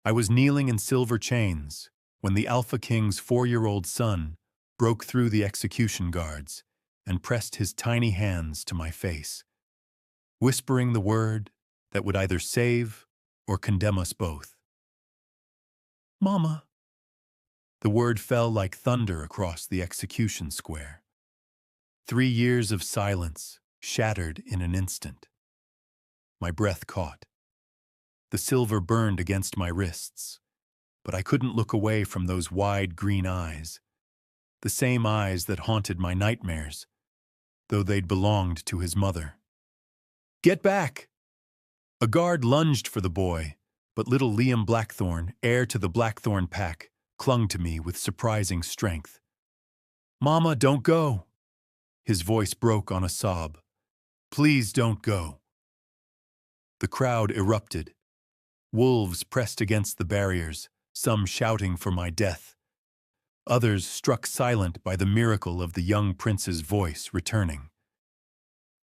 I was kneeling in silver chains when the Alpha King's 4-year-old son broke through the execution guards and pressed his tiny hands to my face, whispering the word that would either save or condemn us both. Mama. The word fell like thunder across the execution square. 3 years of silence shattered in an instant. My breath caught. The silver burned against my wrists, but I couldn't look away from those wide green eyes, the same eyes that haunted my nightmares, though they'd belonged to his mother. Get back! A guard lunged for the boy, but little Liam Blackthorne, heir to the Blackthorne pack, clung to me with surprising strength. Mama, don't go! His voice broke on a sob. Please don't go. The crowd erupted. Wolves pressed against the barriers, some shouting for my death. Others struck silent by the miracle of the young prince's voice returning.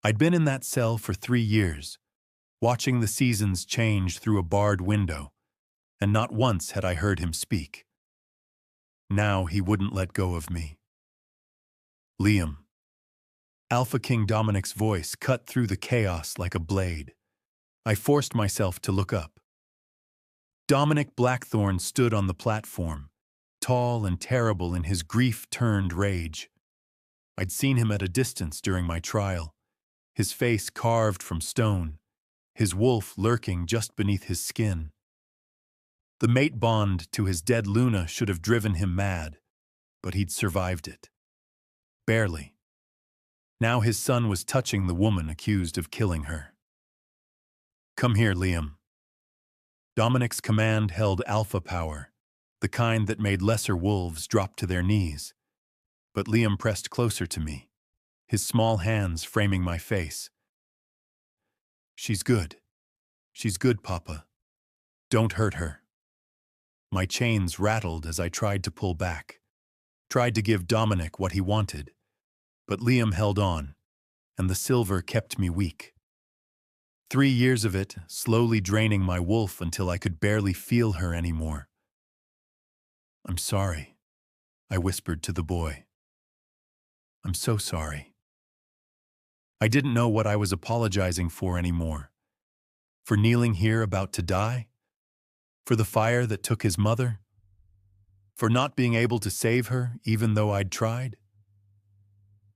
I'd been in that cell for 3 years, watching the seasons change through a barred window, and not once had I heard him speak. Now he wouldn't let go of me. Liam. Alpha King Dominic's voice cut through the chaos like a blade. I forced myself to look up. Dominic Blackthorne stood on the platform, tall and terrible in his grief-turned rage. I'd seen him at a distance during my trial, his face carved from stone, his wolf lurking just beneath his skin. The mate bond to his dead Luna should have driven him mad, but he'd survived it. Barely. Now his son was touching the woman accused of killing her. Come here, Liam. Dominic's command held alpha power, the kind that made lesser wolves drop to their knees. But Liam pressed closer to me, his small hands framing my face. She's good. She's good, Papa. Don't hurt her. My chains rattled as I tried to pull back, tried to give Dominic what he wanted. But Liam held on, and the silver kept me weak. 3 years of it, slowly draining my wolf until I could barely feel her anymore. I'm sorry, I whispered to the boy. I'm so sorry. I didn't know what I was apologizing for anymore. For kneeling here about to die? For the fire that took his mother? For not being able to save her even though I'd tried?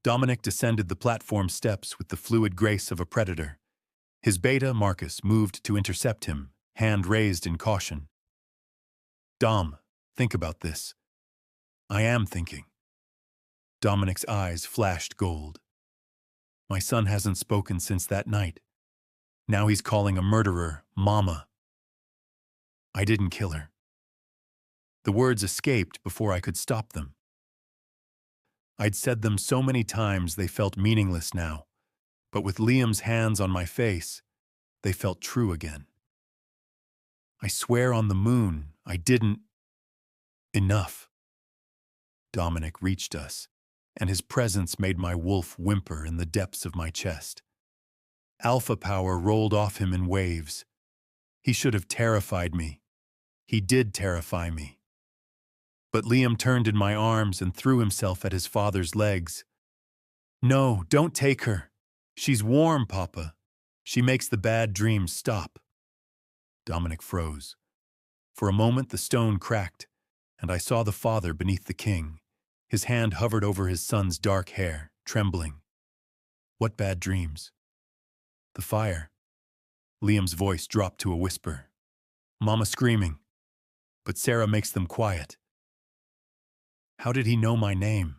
Dominic descended the platform steps with the fluid grace of a predator. His beta, Marcus, moved to intercept him, hand raised in caution. Dom, think about this. I am thinking. Dominic's eyes flashed gold. My son hasn't spoken since that night. Now he's calling a murderer Mama. I didn't kill her. The words escaped before I could stop them. I'd said them so many times they felt meaningless now, but with Liam's hands on my face, they felt true again. I swear on the moon, I didn't. Enough. Dominic reached us, and his presence made my wolf whimper in the depths of my chest. Alpha power rolled off him in waves. He should have terrified me. He did terrify me. But Liam turned in my arms and threw himself at his father's legs. No, don't take her. She's warm, Papa. She makes the bad dreams stop. Dominic froze. For a moment the stone cracked, and I saw the father beneath the king. His hand hovered over his son's dark hair, trembling. What bad dreams? The fire. Liam's voice dropped to a whisper. Mama screaming. But Sarah makes them quiet. How did he know my name?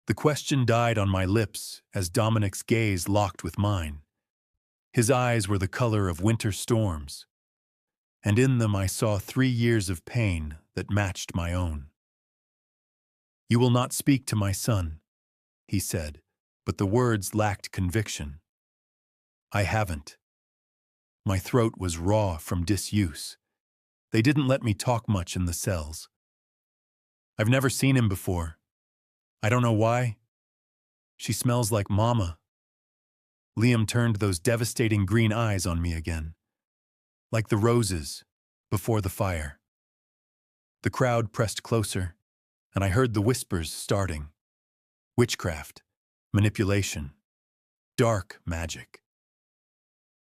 The question died on my lips as Dominic's gaze locked with mine. His eyes were the color of winter storms, and in them I saw 3 years of pain that matched my own. You will not speak to my son, he said, but the words lacked conviction. I haven't. My throat was raw from disuse. They didn't let me talk much in the cells. I've never seen him before. I don't know why. She smells like Mama. Liam turned those devastating green eyes on me again. Like the roses, before the fire. The crowd pressed closer, and I heard the whispers starting. Witchcraft, manipulation, dark magic.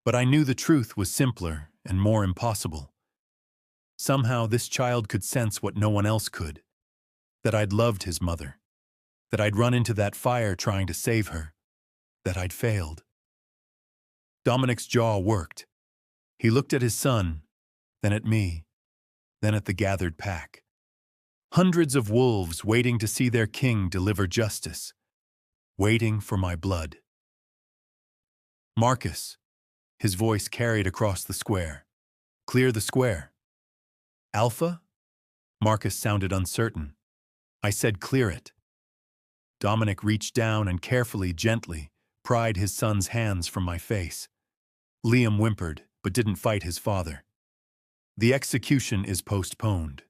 But I knew the truth was simpler and more impossible. Somehow this child could sense what no one else could, that I'd loved his mother, that I'd run into that fire trying to save her, that I'd failed. Dominic's jaw worked. He looked at his son, then at me, then at the gathered pack. Hundreds of wolves waiting to see their king deliver justice, waiting for my blood. Marcus, his voice carried across the square. Clear the square. Alpha? Marcus sounded uncertain. I said clear it. Dominic reached down and carefully, gently, pried his son's hands from my face. Liam whimpered, but didn't fight his father. The execution is postponed.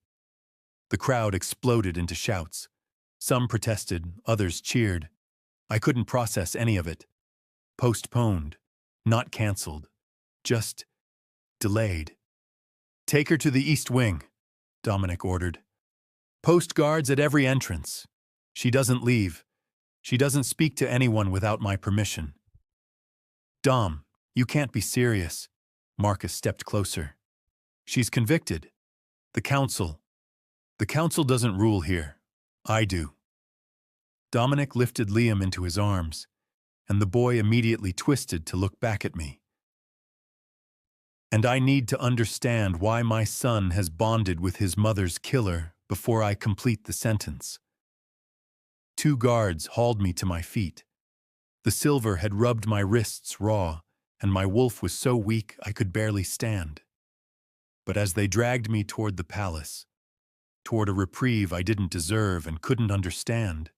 The crowd exploded into shouts. Some protested, others cheered. I couldn't process any of it. Postponed, not cancelled, just delayed. Take her to the East Wing, Dominic ordered. Post guards at every entrance. She doesn't leave. She doesn't speak to anyone without my permission. Dom, you can't be serious. Marcus stepped closer. She's convicted. The council doesn't rule here. I do. Dominic lifted Liam into his arms, and the boy immediately twisted to look back at me. And I need to understand why my son has bonded with his mother's killer before I complete the sentence. 2 guards hauled me to my feet. The silver had rubbed my wrists raw, and my wolf was so weak I could barely stand. But as they dragged me toward the palace, toward a reprieve I didn't deserve and couldn't understand,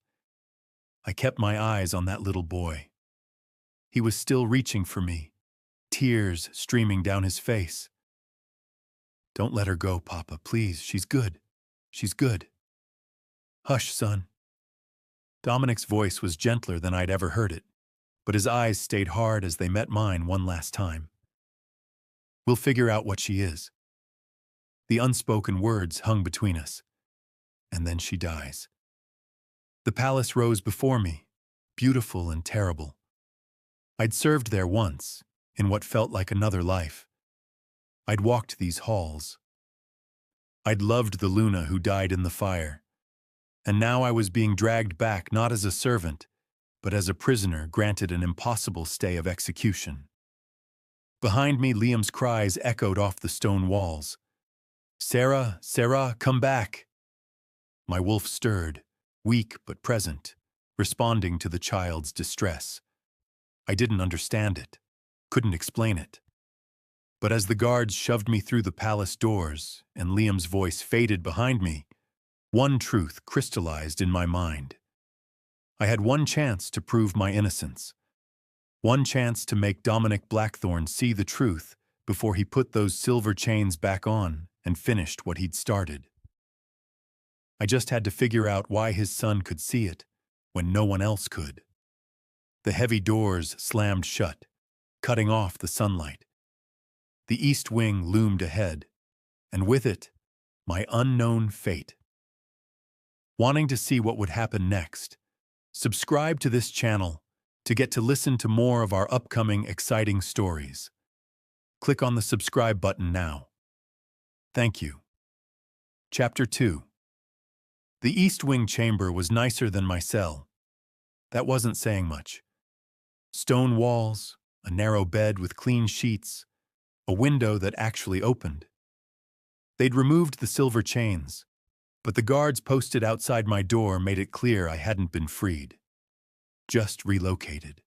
I kept my eyes on that little boy. He was still reaching for me, tears streaming down his face. Don't let her go, Papa, please. She's good. She's good. Hush, son. Dominic's voice was gentler than I'd ever heard it, but his eyes stayed hard as they met mine one last time. We'll figure out what she is. The unspoken words hung between us. And then she dies. The palace rose before me, beautiful and terrible. I'd served there once, in what felt like another life. I'd walked these halls. I'd loved the Luna who died in the fire. And now I was being dragged back not as a servant, but as a prisoner granted an impossible stay of execution. Behind me, Liam's cries echoed off the stone walls. Sarah, Sarah, come back! My wolf stirred, weak but present, responding to the child's distress. I didn't understand it, couldn't explain it. But as the guards shoved me through the palace doors and Liam's voice faded behind me, one truth crystallized in my mind. I had one chance to prove my innocence. One chance to make Dominic Blackthorne see the truth before he put those silver chains back on and finished what he'd started. I just had to figure out why his son could see it when no one else could. The heavy doors slammed shut, cutting off the sunlight. The East Wing loomed ahead, and with it, my unknown fate. Wanting to see what would happen next, subscribe to this channel to get to listen to more of our upcoming exciting stories. Click on the subscribe button now. Thank you. Chapter 2. The East Wing chamber was nicer than my cell. That wasn't saying much. Stone walls, a narrow bed with clean sheets, a window that actually opened. They'd removed the silver chains, but the guards posted outside my door made it clear I hadn't been freed, just relocated.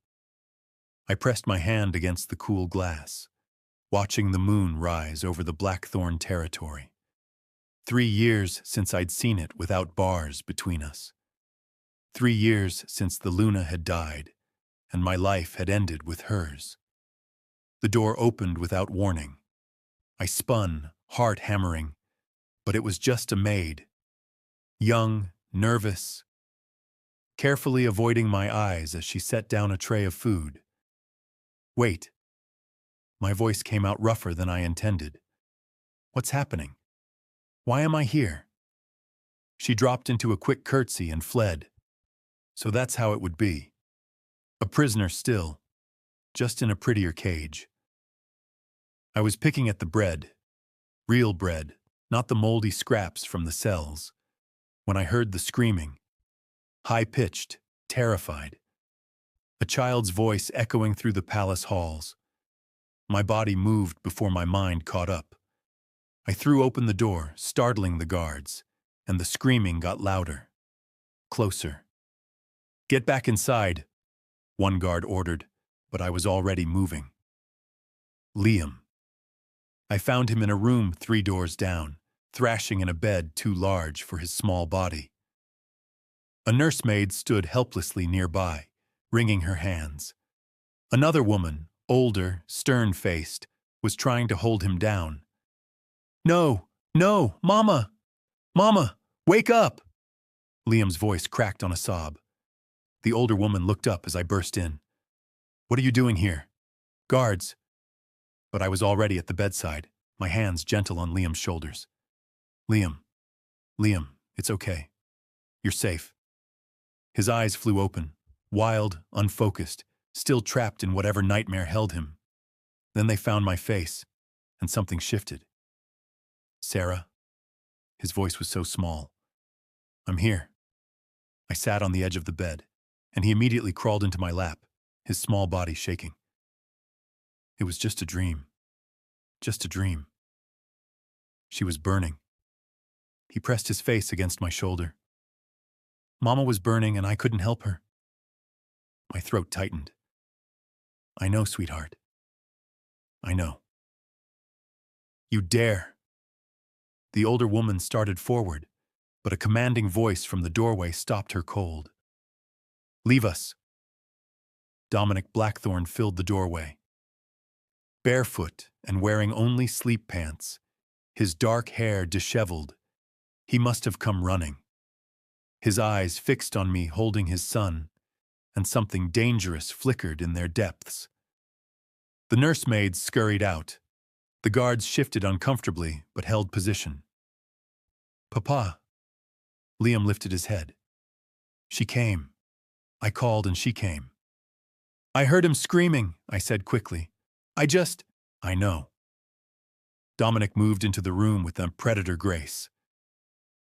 I pressed my hand against the cool glass, watching the moon rise over the Blackthorne territory. 3 years since I'd seen it without bars between us. 3 years since the Luna had died, and my life had ended with hers. The door opened without warning. I spun, heart hammering, but it was just a maid. Young, nervous, carefully avoiding my eyes as she set down a tray of food. Wait. My voice came out rougher than I intended. What's happening? Why am I here? She dropped into a quick curtsy and fled. So that's how it would be. A prisoner still, just in a prettier cage. I was picking at the bread, real bread, not the moldy scraps from the cells, when I heard the screaming, high-pitched, terrified. A child's voice echoing through the palace halls. My body moved before my mind caught up. I threw open the door, startling the guards, and the screaming got louder, closer. "Get back inside," one guard ordered, but I was already moving. Liam. I found him in a room 3 doors down, thrashing in a bed too large for his small body. A nursemaid stood helplessly nearby, wringing her hands. Another woman, older, stern-faced, was trying to hold him down. "No, no, Mama! Mama, wake up!" Liam's voice cracked on a sob. The older woman looked up as I burst in. "What are you doing here?" "Guards." But I was already at the bedside, my hands gentle on Liam's shoulders. "Liam, Liam, it's okay. You're safe." His eyes flew open, wild, unfocused, still trapped in whatever nightmare held him. Then they found my face, and something shifted. "Sarah?" His voice was so small. "I'm here." I sat on the edge of the bed, and he immediately crawled into my lap, his small body shaking. "It was just a dream. Just a dream." She was burning. He pressed his face against my shoulder. "Mama was burning and I couldn't help her." My throat tightened. "I know, sweetheart. I know." "You dare!" The older woman started forward, but a commanding voice from the doorway stopped her cold. "Leave us." Dominic Blackthorne filled the doorway. Barefoot and wearing only sleep pants, his dark hair disheveled, he must have come running. His eyes fixed on me holding his son, and something dangerous flickered in their depths. The nursemaids scurried out. The guards shifted uncomfortably, but held position. "Papa." Liam lifted his head. "She came." I called and she came. "I heard him screaming," I said quickly. "I know." Dominic moved into the room with a predator grace.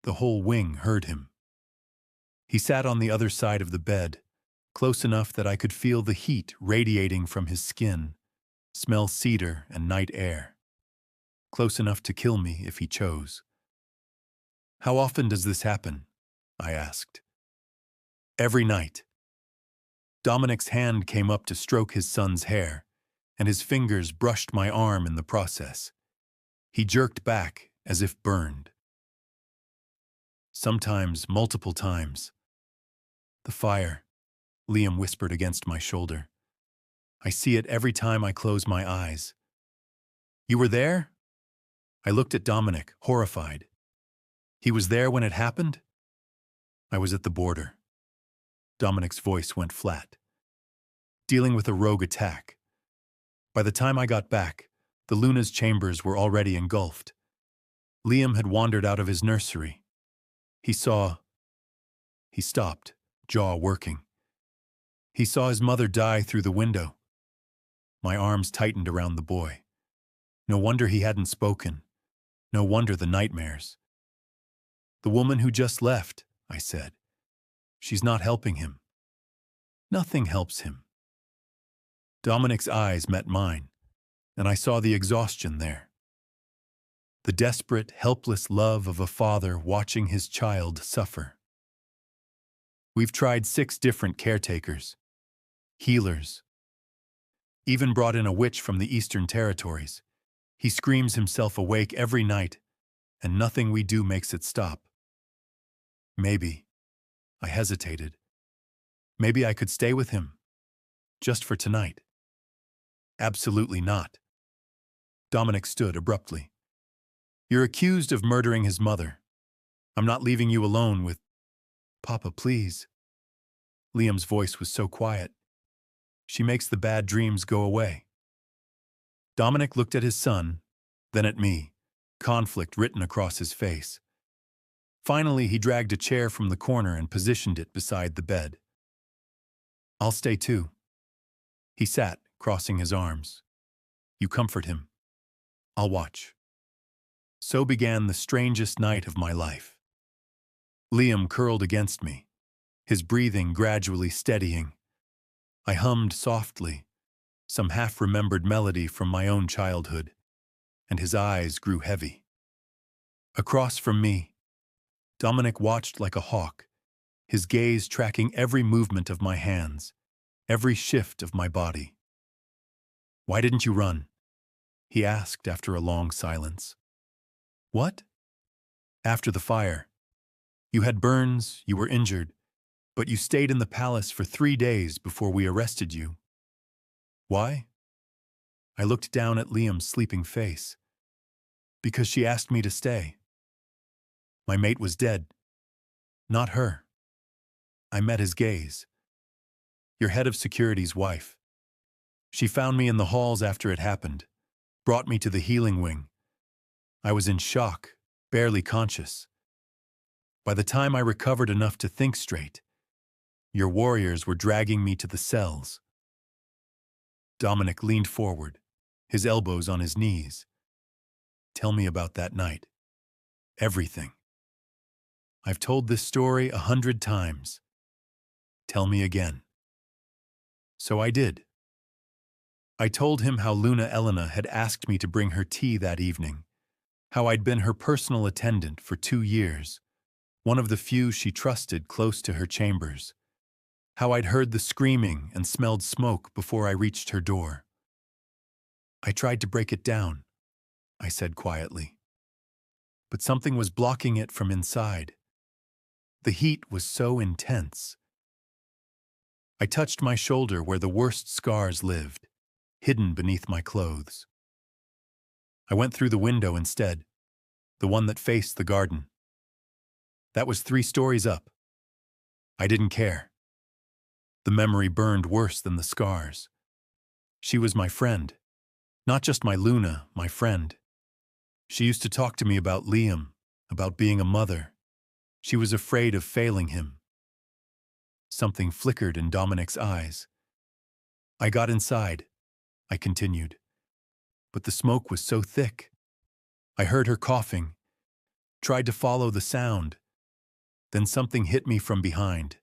The whole wing heard him. He sat on the other side of the bed, close enough that I could feel the heat radiating from his skin, smell cedar and night air. Close enough to kill me if he chose. "How often does this happen?" I asked. "Every night." Dominic's hand came up to stroke his son's hair, and his fingers brushed my arm in the process. He jerked back as if burned. "Sometimes, multiple times." "The fire," Liam whispered against my shoulder. "I see it every time I close my eyes." "You were there?" I looked at Dominic, horrified. "He was there when it happened?" "I was at the border." Dominic's voice went flat. "Dealing with a rogue attack. By the time I got back, the Luna's chambers were already engulfed. Liam had wandered out of his nursery. He stopped, jaw working. He saw his mother die through the window." My arms tightened around the boy. No wonder he hadn't spoken. No wonder the nightmares. "The woman who just left," I said. "She's not helping him." "Nothing helps him." Dominic's eyes met mine, and I saw the exhaustion there. The desperate, helpless love of a father watching his child suffer. "We've tried 6 different caretakers, healers. Even brought in a witch from the Eastern Territories. He screams himself awake every night, and nothing we do makes it stop. Maybe," I hesitated, "maybe I could stay with him, just for tonight." "Absolutely not." Dominic stood abruptly. "You're accused of murdering his mother. I'm not leaving you alone with—" "Papa, please." Liam's voice was so quiet. "She makes the bad dreams go away." Dominic looked at his son, then at me, conflict written across his face. Finally, he dragged a chair from the corner and positioned it beside the bed. "I'll stay too." He sat, crossing his arms. "You comfort him. I'll watch." So began the strangest night of my life. Liam curled against me, his breathing gradually steadying. I hummed softly, some half-remembered melody from my own childhood, and his eyes grew heavy. Across from me, Dominic watched like a hawk, his gaze tracking every movement of my hands, every shift of my body. "Why didn't you run?" he asked after a long silence. "What?" "After the fire. You had burns, you were injured, but you stayed in the palace for 3 days before we arrested you." "Why?" I looked down at Liam's sleeping face. "Because she asked me to stay. My mate was dead. Not her." I met his gaze. "Your head of security's wife. She found me in the halls after it happened, brought me to the healing wing. I was in shock, barely conscious. By the time I recovered enough to think straight, your warriors were dragging me to the cells." Dominic leaned forward, his elbows on his knees. "Tell me about that night. Everything. I've told this story 100 times. Tell me again." So I did. I told him how Luna Elena had asked me to bring her tea that evening, how I'd been her personal attendant for 2 years, one of the few she trusted close to her chambers, how I'd heard the screaming and smelled smoke before I reached her door. "I tried to break it down," I said quietly, "but something was blocking it from inside. The heat was so intense." I touched my shoulder where the worst scars lived, hidden beneath my clothes. "I went through the window instead, the one that faced the garden. That was 3 stories up. I didn't care. The memory burned worse than the scars. She was my friend. Not just my Luna, my friend. She used to talk to me about Liam, about being a mother. She was afraid of failing him." Something flickered in Dominic's eyes. "I got inside," I continued, "but the smoke was so thick. I heard her coughing, tried to follow the sound. Then something hit me from behind.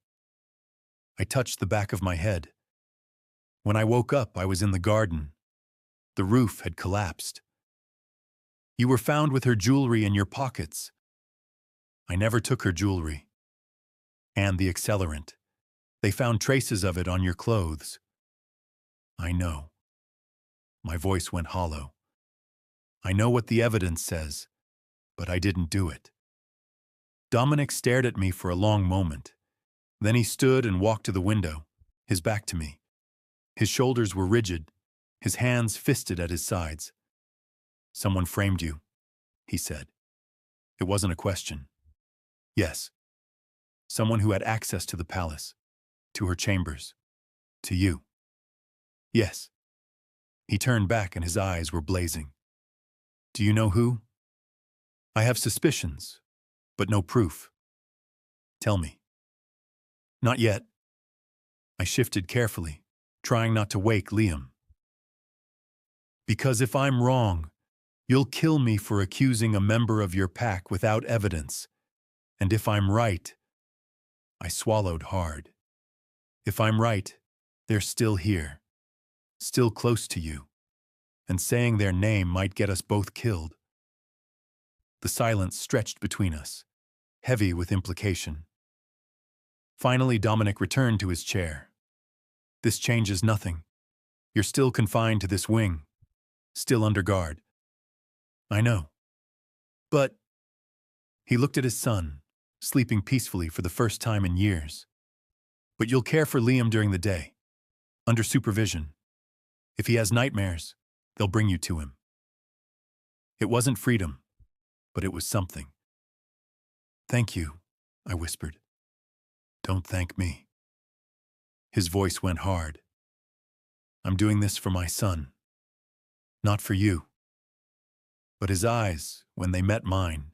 I touched the back of my head. When I woke up, I was in the garden. The roof had collapsed. You were found with her jewelry in your pockets." "I never took her jewelry. And the accelerant. They found traces of it on your clothes." "I know." My voice went hollow. "I know what the evidence says, but I didn't do it." Dominic stared at me for a long moment. Then he stood and walked to the window, his back to me. His shoulders were rigid, his hands fisted at his sides. "Someone framed you," he said. It wasn't a question. "Yes. Someone who had access to the palace, to her chambers, to you." "Yes." He turned back and his eyes were blazing. "Do you know who?" "I have suspicions, but no proof." "Tell me." "Not yet." I shifted carefully, trying not to wake Liam. "Because if I'm wrong, you'll kill me for accusing a member of your pack without evidence. And if I'm right," I swallowed hard. "If I'm right, they're still here, still close to you, and saying their name might get us both killed." The silence stretched between us, heavy with implication. Finally, Dominic returned to his chair. "This changes nothing. You're still confined to this wing, still under guard." "I know. But—" He looked at his son, sleeping peacefully for the first time in years. "But you'll care for Liam during the day, under supervision. If he has nightmares, they'll bring you to him." It wasn't freedom, but it was something. "Thank you," I whispered. "Don't thank me." His voice went hard. "I'm doing this for my son, not for you." But his eyes, when they met mine,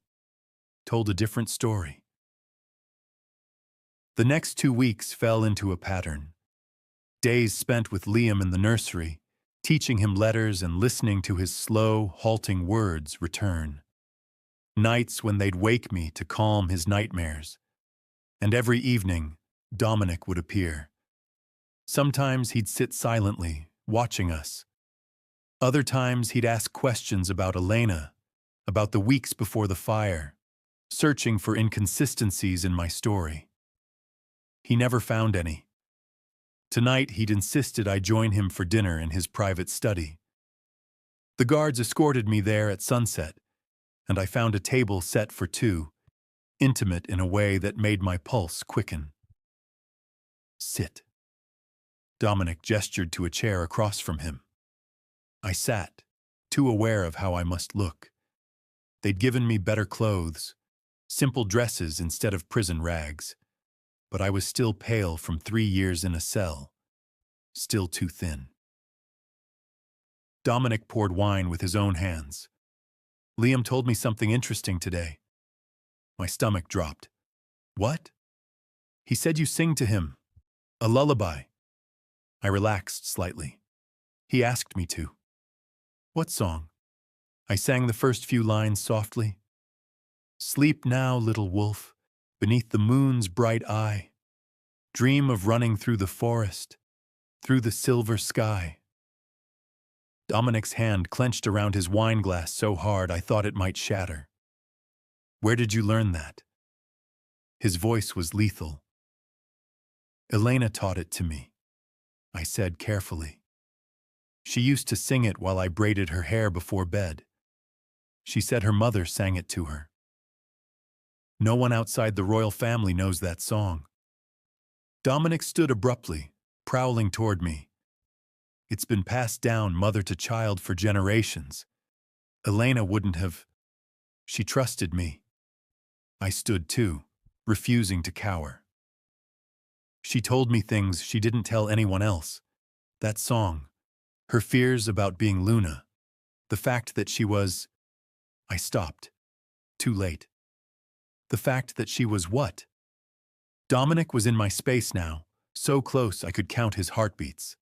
told a different story. The next 2 weeks fell into a pattern. Days spent with Liam in the nursery, teaching him letters and listening to his slow, halting words return. Nights when they'd wake me to calm his nightmares. And every evening, Dominic would appear. Sometimes he'd sit silently, watching us. Other times he'd ask questions about Elena, about the weeks before the fire, searching for inconsistencies in my story. He never found any. Tonight he'd insisted I join him for dinner in his private study. The guards escorted me there at sunset, and I found a table set for two, intimate in a way that made my pulse quicken. Sit. Dominic gestured to a chair across from him. I sat, too aware of how I must look. They'd given me better clothes, simple dresses instead of prison rags, but I was still pale from 3 years in a cell, still too thin. Dominic poured wine with his own hands. Liam told me something interesting today. My stomach dropped. What? He said you sing to him. A lullaby. I relaxed slightly. He asked me to. What song? I sang the first few lines softly. Sleep now, little wolf, beneath the moon's bright eye. Dream of running through the forest, through the silver sky. Dominic's hand clenched around his wine glass so hard I thought it might shatter. Where did you learn that? His voice was lethal. Elena taught it to me, I said carefully. She used to sing it while I braided her hair before bed. She said her mother sang it to her. No one outside the royal family knows that song. Dominic stood abruptly, prowling toward me. It's been passed down mother to child for generations. Elena wouldn't have. She trusted me. I stood too, refusing to cower. She told me things she didn't tell anyone else. That song, her fears about being Luna, the fact that she was... I stopped. Too late. The fact that she was what? Dominic was in my space now, so close I could count his heartbeats.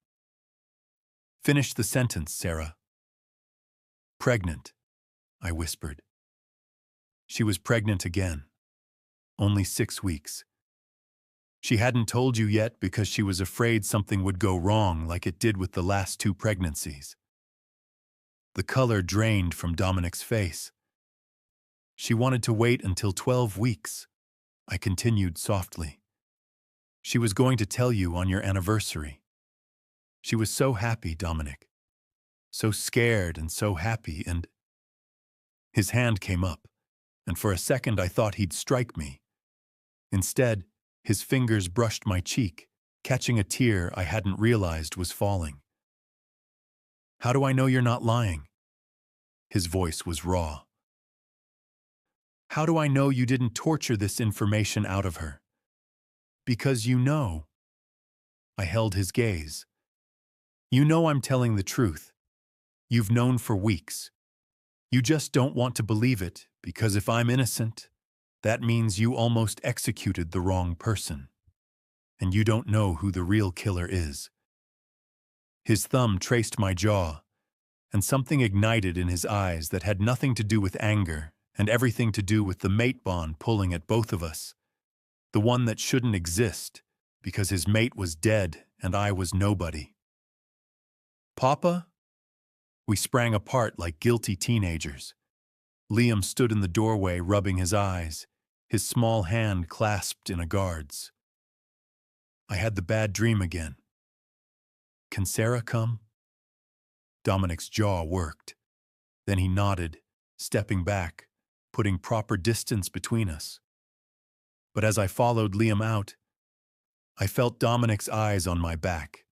Finish the sentence, Sarah. Pregnant, I whispered. She was pregnant again. Only 6 weeks. She hadn't told you yet because she was afraid something would go wrong like it did with the last 2 pregnancies. The color drained from Dominic's face. She wanted to wait until 12 weeks, I continued softly. She was going to tell you on your anniversary. She was so happy, Dominic. So scared and so happy, and... His hand came up, and for a second I thought he'd strike me. Instead, his fingers brushed my cheek, catching a tear I hadn't realized was falling. How do I know you're not lying? His voice was raw. How do I know you didn't torture this information out of her? Because you know. I held his gaze. You know I'm telling the truth. You've known for weeks. You just don't want to believe it, because if I'm innocent, that means you almost executed the wrong person. And you don't know who the real killer is. His thumb traced my jaw, and something ignited in his eyes that had nothing to do with anger and everything to do with the mate bond pulling at both of us. The one that shouldn't exist, because his mate was dead and I was nobody. Papa? We sprang apart like guilty teenagers. Liam stood in the doorway rubbing his eyes, his small hand clasped in a guard's. I had the bad dream again. Can Sarah come? Dominic's jaw worked. Then he nodded, stepping back, putting proper distance between us. But as I followed Liam out, I felt Dominic's eyes on my back,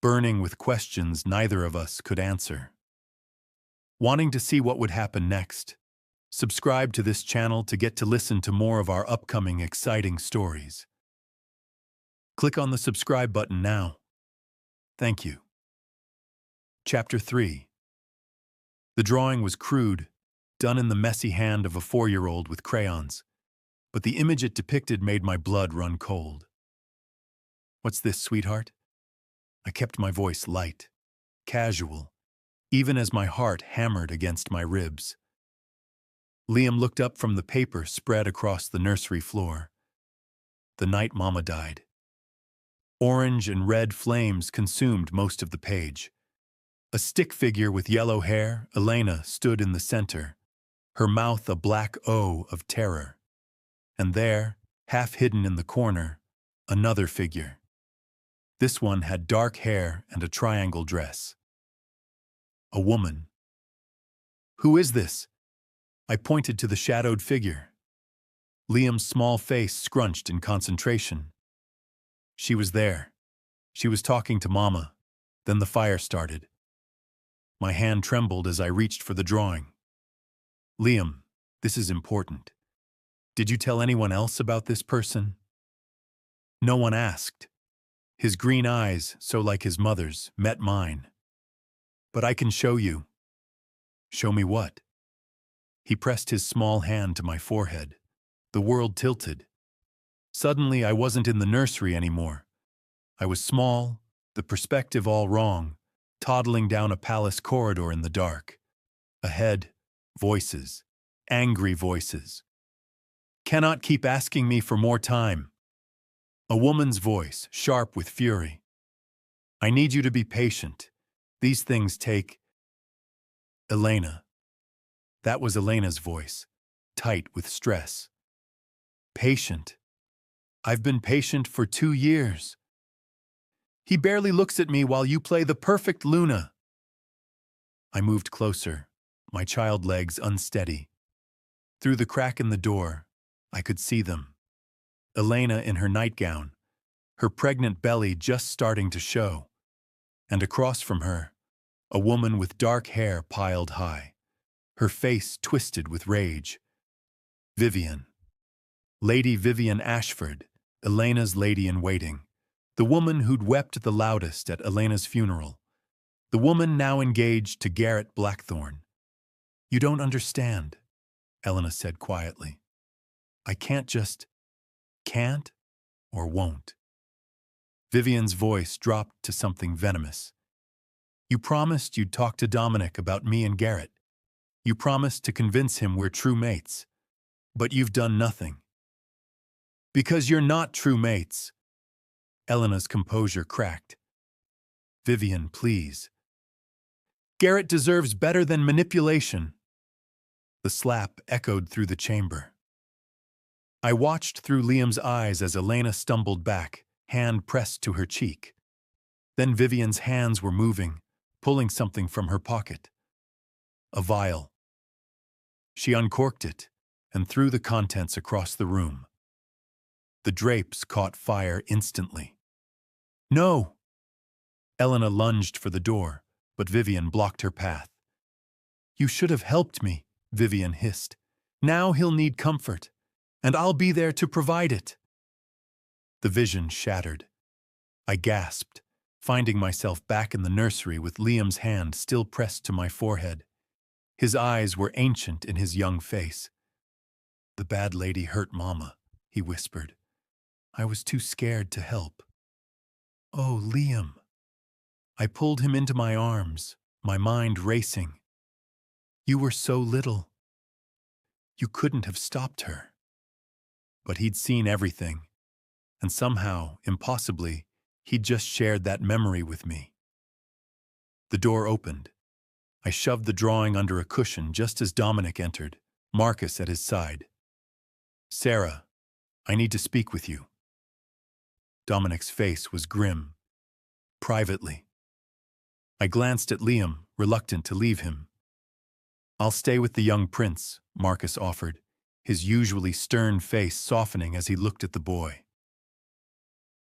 burning with questions neither of us could answer. Wanting to see what would happen next, subscribe to this channel to get to listen to more of our upcoming exciting stories. Click on the subscribe button now. Thank you. Chapter 3. The drawing was crude, done in the messy hand of a 4-year-old with crayons, but the image it depicted made my blood run cold. "What's this, sweetheart?" I kept my voice light, casual, even as my heart hammered against my ribs. Liam looked up from the paper spread across the nursery floor. "The night Mama died." Orange and red flames consumed most of the page. A stick figure with yellow hair, Elena, stood in the center, her mouth a black O of terror. And there, half hidden in the corner, another figure. This one had dark hair and a triangle dress. A woman. "Who is this?" I pointed to the shadowed figure. Liam's small face scrunched in concentration. She was there. She was talking to Mama. Then the fire started. My hand trembled as I reached for the drawing. "Liam, this is important. Did you tell anyone else about this person?" No one asked. His green eyes, so like his mother's, met mine. "But I can show you." "Show me what?" He pressed his small hand to my forehead. The world tilted. Suddenly, I wasn't in the nursery anymore. I was small, the perspective all wrong, toddling down a palace corridor in the dark. Ahead, voices, angry voices. "Cannot keep asking me for more time." A woman's voice, sharp with fury. "I need you to be patient. These things take—" "Elena." That was Elena's voice, tight with stress. "Patient. I've been patient for 2 years. He barely looks at me while you play the perfect Luna." I moved closer, my child legs unsteady. Through the crack in the door, I could see them. Elena in her nightgown, her pregnant belly just starting to show. And across from her, a woman with dark hair piled high, her face twisted with rage. Vivian. Lady Vivian Ashford, Elena's lady-in-waiting. The woman who'd wept the loudest at Elena's funeral. The woman now engaged to Garrett Blackthorne. "You don't understand," Elena said quietly. "I can't just... can't or won't." Vivian's voice dropped to something venomous. "You promised you'd talk to Dominic about me and Garrett. You promised to convince him we're true mates. But you've done nothing." "Because you're not true mates." Elena's composure cracked. "Vivian, please. Garrett deserves better than manipulation." The slap echoed through the chamber. I watched through Liam's eyes as Elena stumbled back, hand pressed to her cheek. Then Vivian's hands were moving, pulling something from her pocket. A vial. She uncorked it and threw the contents across the room. The drapes caught fire instantly. "No!" Elena lunged for the door, but Vivian blocked her path. "You should have helped me," Vivian hissed. "Now he'll need comfort, and I'll be there to provide it." The vision shattered. I gasped, finding myself back in the nursery with Liam's hand still pressed to my forehead. His eyes were ancient in his young face. "The bad lady hurt Mama," he whispered. "I was too scared to help." "Oh, Liam." I pulled him into my arms, my mind racing. "You were so little. You couldn't have stopped her." But he'd seen everything, and somehow, impossibly, he'd just shared that memory with me. The door opened. I shoved the drawing under a cushion just as Dominic entered, Marcus at his side. "Sarah, I need to speak with you." Dominic's face was grim. "Privately." I glanced at Liam, reluctant to leave him. "I'll stay with the young prince," Marcus offered, his usually stern face softening as he looked at the boy.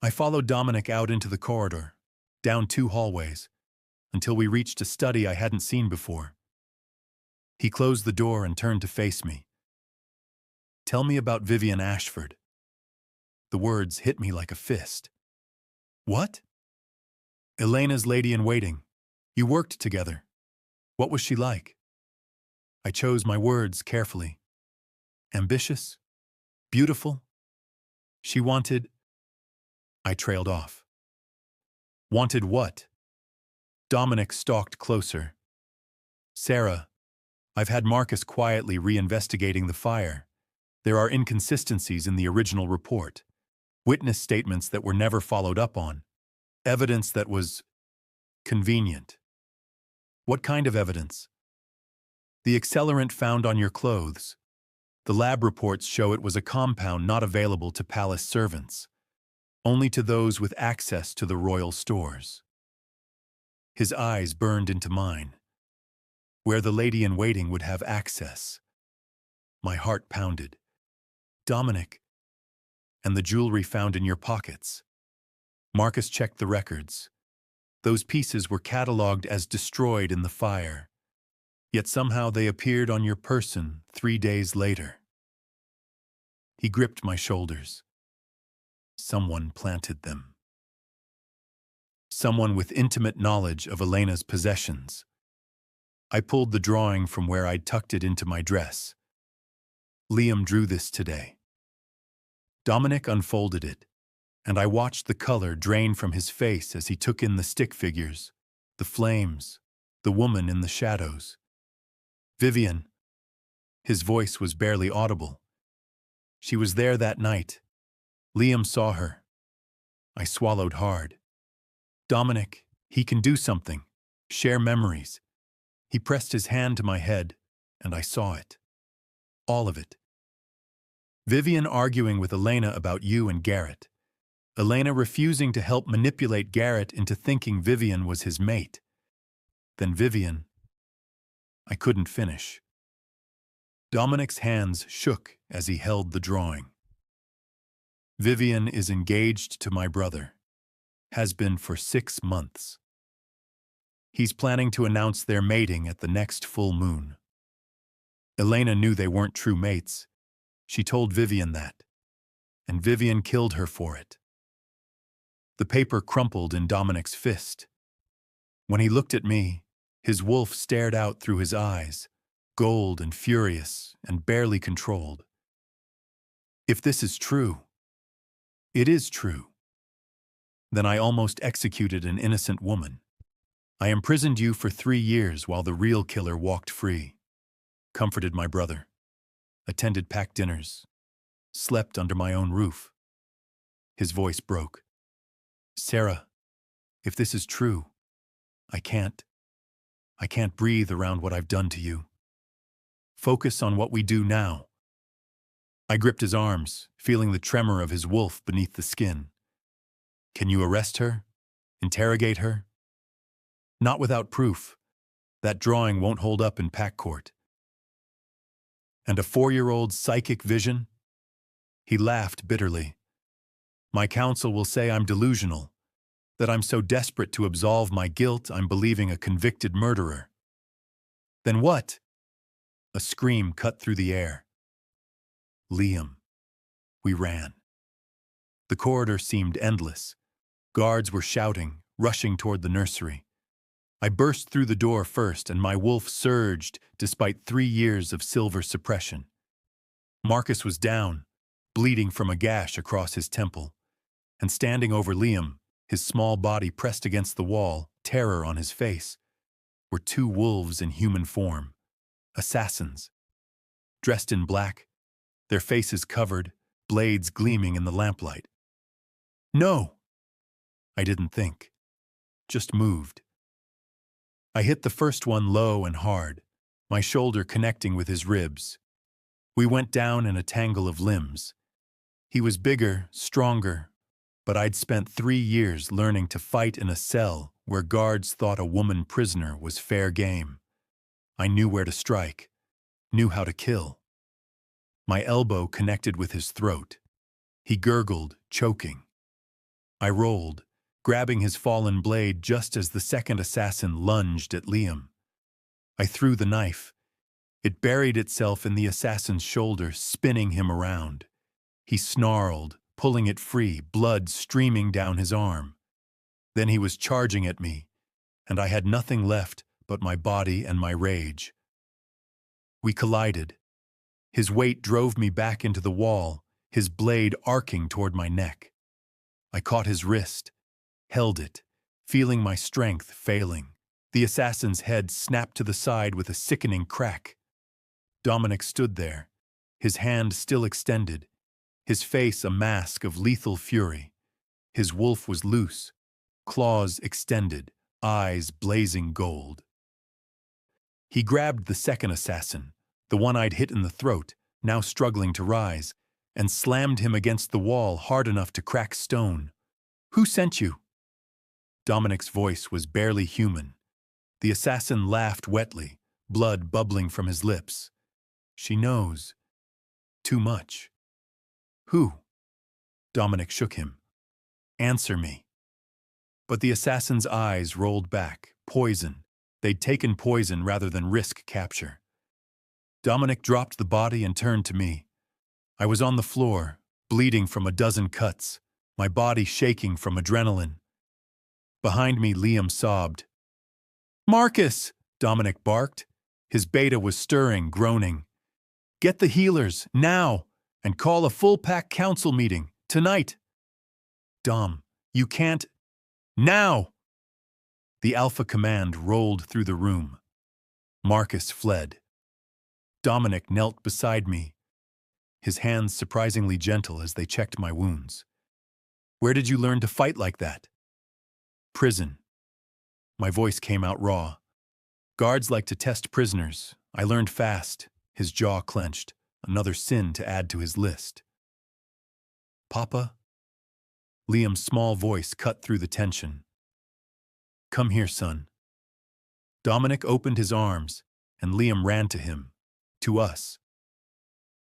I followed Dominic out into the corridor, down 2 hallways, until we reached a study I hadn't seen before. He closed the door and turned to face me. "Tell me about Vivian Ashford." The words hit me like a fist. "What?" "Elena's lady-in-waiting. You worked together. What was she like?" I chose my words carefully. Ambitious? Beautiful? She wanted... I trailed off. Wanted what? Dominic stalked closer. Sarah, I've had Marcus quietly reinvestigating the fire. There are inconsistencies in the original report. Witness statements that were never followed up on. Evidence that was convenient. What kind of evidence? The accelerant found on your clothes. The lab reports show it was a compound not available to palace servants, only to those with access to the royal stores. His eyes burned into mine, where the lady-in-waiting would have access. My heart pounded. Dominic, and the jewelry found in your pockets. Marcus checked the records. Those pieces were catalogued as destroyed in the fire, yet somehow they appeared on your person 3 days later. He gripped my shoulders. Someone planted them. Someone with intimate knowledge of Elena's possessions. I pulled the drawing from where I'd tucked it into my dress. Liam drew this today. Dominic unfolded it, and I watched the color drain from his face as he took in the stick figures, the flames, the woman in the shadows. Vivian. His voice was barely audible. She was there that night. Liam saw her. I swallowed hard. Dominic, he can do something. Share memories. He pressed his hand to my head, and I saw it. All of it. Vivian arguing with Elena about you and Garrett. Elena refusing to help manipulate Garrett into thinking Vivian was his mate. Then Vivian... I couldn't finish. Dominic's hands shook as he held the drawing. Vivian is engaged to my brother. Has been for 6 months. He's planning to announce their mating at the next full moon. Elena knew they weren't true mates. She told Vivian that, and Vivian killed her for it. The paper crumpled in Dominic's fist. When he looked at me, his wolf stared out through his eyes, gold and furious and barely controlled. If this is true, it is true. Then I almost executed an innocent woman. I imprisoned you for 3 years while the real killer walked free. Comforted my brother. Attended packed dinners. Slept under my own roof. His voice broke. Sarah, if this is true, I can't breathe around what I've done to you. Focus on what we do now. I gripped his arms, feeling the tremor of his wolf beneath the skin. Can you arrest her? Interrogate her? Not without proof. That drawing won't hold up in pack court. And a 4-year-old's psychic vision? He laughed bitterly. My counsel will say I'm delusional, that I'm so desperate to absolve my guilt I'm believing a convicted murderer. Then what? A scream cut through the air. Liam. We ran. The corridor seemed endless. Guards were shouting, rushing toward the nursery. I burst through the door first, and my wolf surged despite 3 years of silver suppression. Marcus was down, bleeding from a gash across his temple, and standing over Liam, his small body pressed against the wall, terror on his face, were 2 wolves in human form, assassins. Dressed in black, their faces covered, blades gleaming in the lamplight. No! I didn't think, just moved. I hit the first one low and hard, my shoulder connecting with his ribs. We went down in a tangle of limbs. He was bigger, stronger, but I'd spent 3 years learning to fight in a cell where guards thought a woman prisoner was fair game. I knew where to strike, knew how to kill. My elbow connected with his throat. He gurgled, choking. I rolled, grabbing his fallen blade just as the second assassin lunged at Liam. I threw the knife. It buried itself in the assassin's shoulder, spinning him around. He snarled, pulling it free, blood streaming down his arm. Then he was charging at me, and I had nothing left but my body and my rage. We collided. His weight drove me back into the wall, his blade arcing toward my neck. I caught his wrist, held it, feeling my strength failing. The assassin's head snapped to the side with a sickening crack. Dominic stood there, his hand still extended, his face a mask of lethal fury. His wolf was loose, claws extended, eyes blazing gold. He grabbed the second assassin, the one I'd hit in the throat, now struggling to rise, and slammed him against the wall hard enough to crack stone. "Who sent you?" Dominic's voice was barely human. The assassin laughed wetly, blood bubbling from his lips. "She knows. Too much." "Who?" Dominic shook him. "Answer me." But the assassin's eyes rolled back. Poison. They'd taken poison rather than risk capture. Dominic dropped the body and turned to me. I was on the floor, bleeding from a dozen cuts, my body shaking from adrenaline. Behind me, Liam sobbed. "Marcus!" Dominic barked. His beta was stirring, groaning. "Get the healers, now, and call a full-pack council meeting, tonight." "Dom, you can't—" "Now!" The alpha command rolled through the room. Marcus fled. Dominic knelt beside me, his hands surprisingly gentle as they checked my wounds. "Where did you learn to fight like that?" "Prison." My voice came out raw. "Guards like to test prisoners. I learned fast." His jaw clenched, another sin to add to his list. "Papa?" Liam's small voice cut through the tension. "Come here, son." Dominic opened his arms, and Liam ran to him, to us.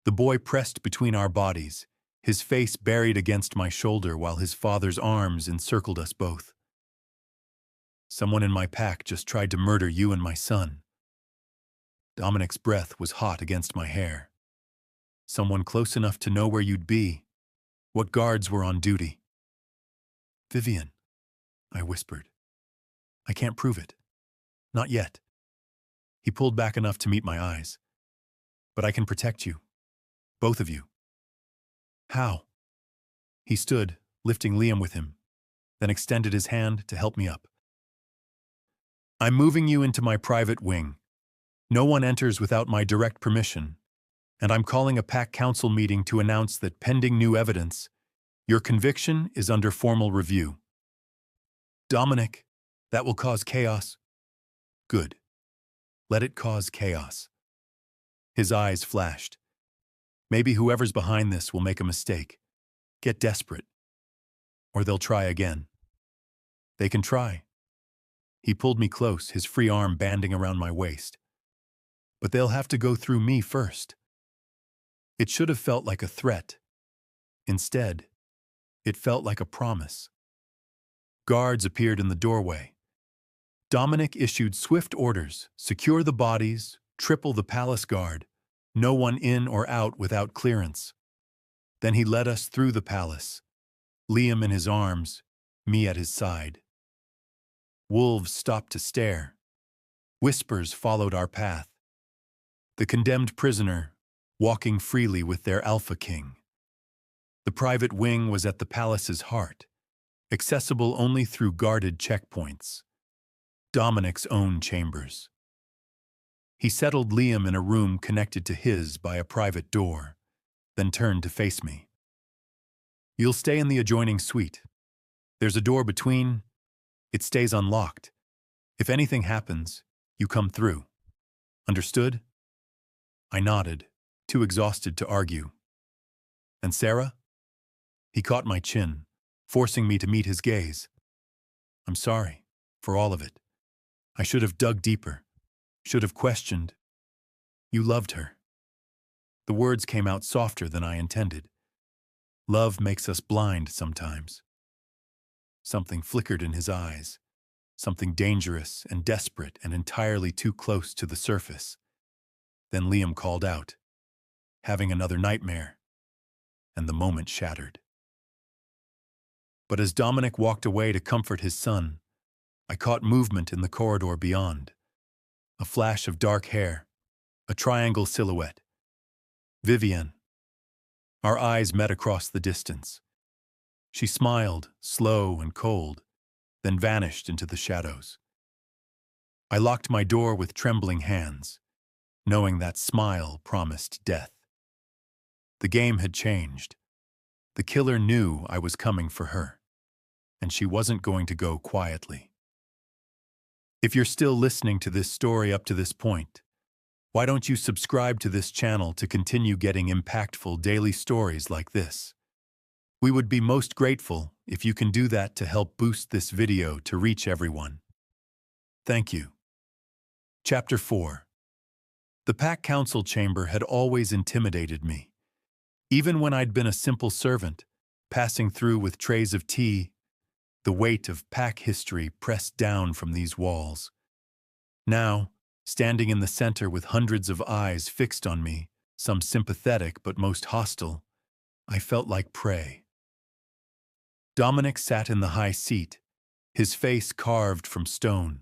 The boy pressed between our bodies, his face buried against my shoulder while his father's arms encircled us both. "Someone in my pack just tried to murder you and my son." Dominic's breath was hot against my hair. "Someone close enough to know where you'd be. What guards were on duty?" "Vivian," I whispered. "I can't prove it. Not yet." He pulled back enough to meet my eyes. "But I can protect you. Both of you." "How?" He stood, lifting Liam with him, then extended his hand to help me up. "I'm moving you into my private wing. No one enters without my direct permission, and I'm calling a pack council meeting to announce that pending new evidence, your conviction is under formal review." "Dominic, that will cause chaos." "Good. Let it cause chaos." His eyes flashed. "Maybe whoever's behind this will make a mistake, get desperate, or they'll try again." "They can try." He pulled me close, his free arm banding around my waist. "But they'll have to go through me first." It should have felt like a threat. Instead, it felt like a promise. Guards appeared in the doorway. Dominic issued swift orders: secure the bodies, triple the palace guard, no one in or out without clearance. Then he led us through the palace, Liam in his arms, me at his side. Wolves stopped to stare. Whispers followed our path. The condemned prisoner, walking freely with their Alpha King. The private wing was at the palace's heart, accessible only through guarded checkpoints. Dominic's own chambers. He settled Liam in a room connected to his by a private door, then turned to face me. "You'll stay in the adjoining suite. There's a door between. It stays unlocked. If anything happens, you come through. Understood?" I nodded, too exhausted to argue. "And Sarah?" He caught my chin, forcing me to meet his gaze. "I'm sorry, for all of it. I should have dug deeper, should have questioned. You loved her." The words came out softer than I intended. Love makes us blind sometimes. Something flickered in his eyes, something dangerous and desperate and entirely too close to the surface. Then Liam called out, "Having another nightmare," and the moment shattered. But as Dominic walked away to comfort his son, I caught movement in the corridor beyond. A flash of dark hair, a a triangle silhouette. Vivienne. Our eyes met across the distance. She smiled, slow and cold, then vanished into the shadows. I locked my door with trembling hands, knowing that smile promised death. The game had changed. The killer knew I was coming for her, and she wasn't going to go quietly. If you're still listening to this story up to this point, why don't you subscribe to this channel to continue getting impactful daily stories like this? We would be most grateful if you can do that to help boost this video to reach everyone. Thank you. Chapter 4. The pack council chamber had always intimidated me. Even when I'd been a simple servant, passing through with trays of tea, the weight of pack history pressed down from these walls. Now, standing in the center with hundreds of eyes fixed on me, some sympathetic but most hostile, I felt like prey. Dominic sat in the high seat, his face carved from stone.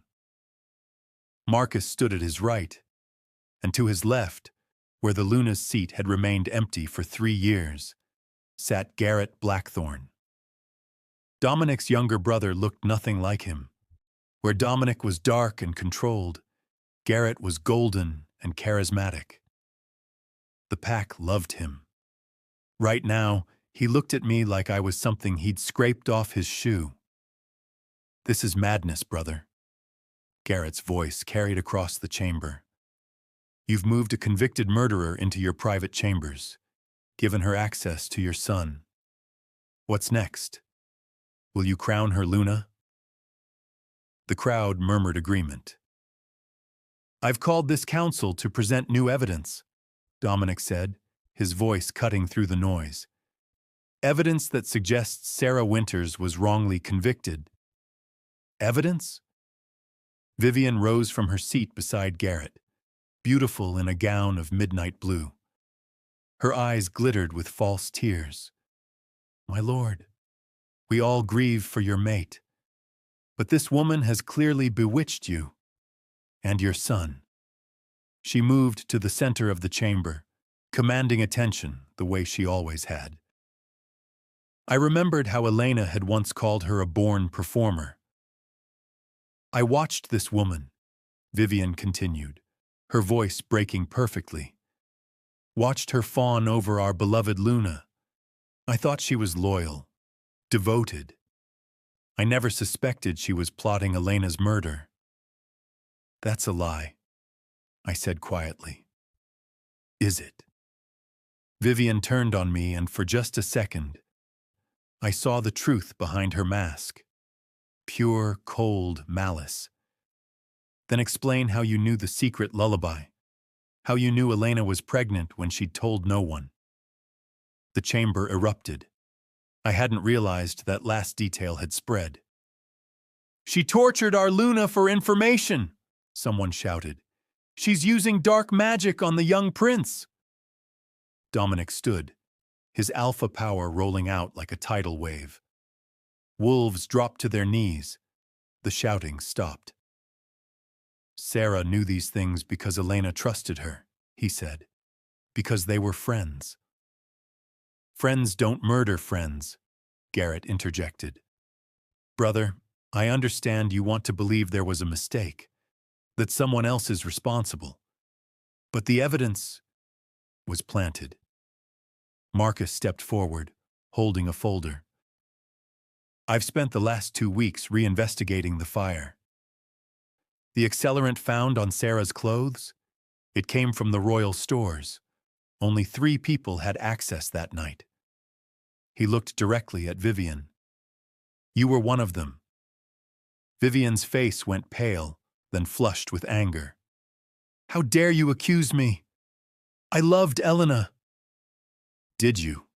Marcus stood at his right, and to his left, where the Luna's seat had remained empty for 3 years, sat Garrett Blackthorne. Dominic's younger brother looked nothing like him. Where Dominic was dark and controlled, Garrett was golden and charismatic. The pack loved him. Right now, he looked at me like I was something he'd scraped off his shoe. "This is madness, brother." Garrett's voice carried across the chamber. "You've moved a convicted murderer into your private chambers, given her access to your son. What's next? Will you crown her Luna?" The crowd murmured agreement. "I've called this council to present new evidence," Dominic said, his voice cutting through the noise. "Evidence that suggests Sarah Winters was wrongly convicted." "Evidence?" Vivienne rose from her seat beside Garrett, beautiful in a gown of midnight blue. Her eyes glittered with false tears. "My lord, we all grieve for your mate, but this woman has clearly bewitched you and your son." She moved to the center of the chamber, commanding attention the way she always had. I remembered how Elena had once called her a born performer. "I watched this woman," Vivienne continued, her voice breaking perfectly. "Watched her fawn over our beloved Luna. I thought she was loyal, devoted. I never suspected she was plotting Elena's murder." "That's a lie," I said quietly. "Is it?" Vivienne turned on me, and for just a second, I saw the truth behind her mask. Pure, cold malice. "Then explain how you knew the secret lullaby, how you knew Elena was pregnant when she'd told no one." The chamber erupted. I hadn't realized that last detail had spread. "She tortured our Luna for information," someone shouted. "She's using dark magic on the young prince." Dominic stood, his alpha power rolling out like a tidal wave. Wolves dropped to their knees. The shouting stopped. "Sarah knew these things because Elena trusted her," he said. "Because they were friends." "Friends don't murder friends," Garrett interjected. "Brother, I understand you want to believe there was a mistake, that someone else is responsible. But the evidence was planted." Marcus stepped forward, holding a folder. "I've spent the last 2 weeks reinvestigating the fire. The accelerant found on Sarah's clothes? It came from the royal stores. Only 3 people had access that night." He looked directly at Vivienne. "You were one of them." Vivienne's face went pale, then flushed with anger. "How dare you accuse me? I loved Elena." "Did you?"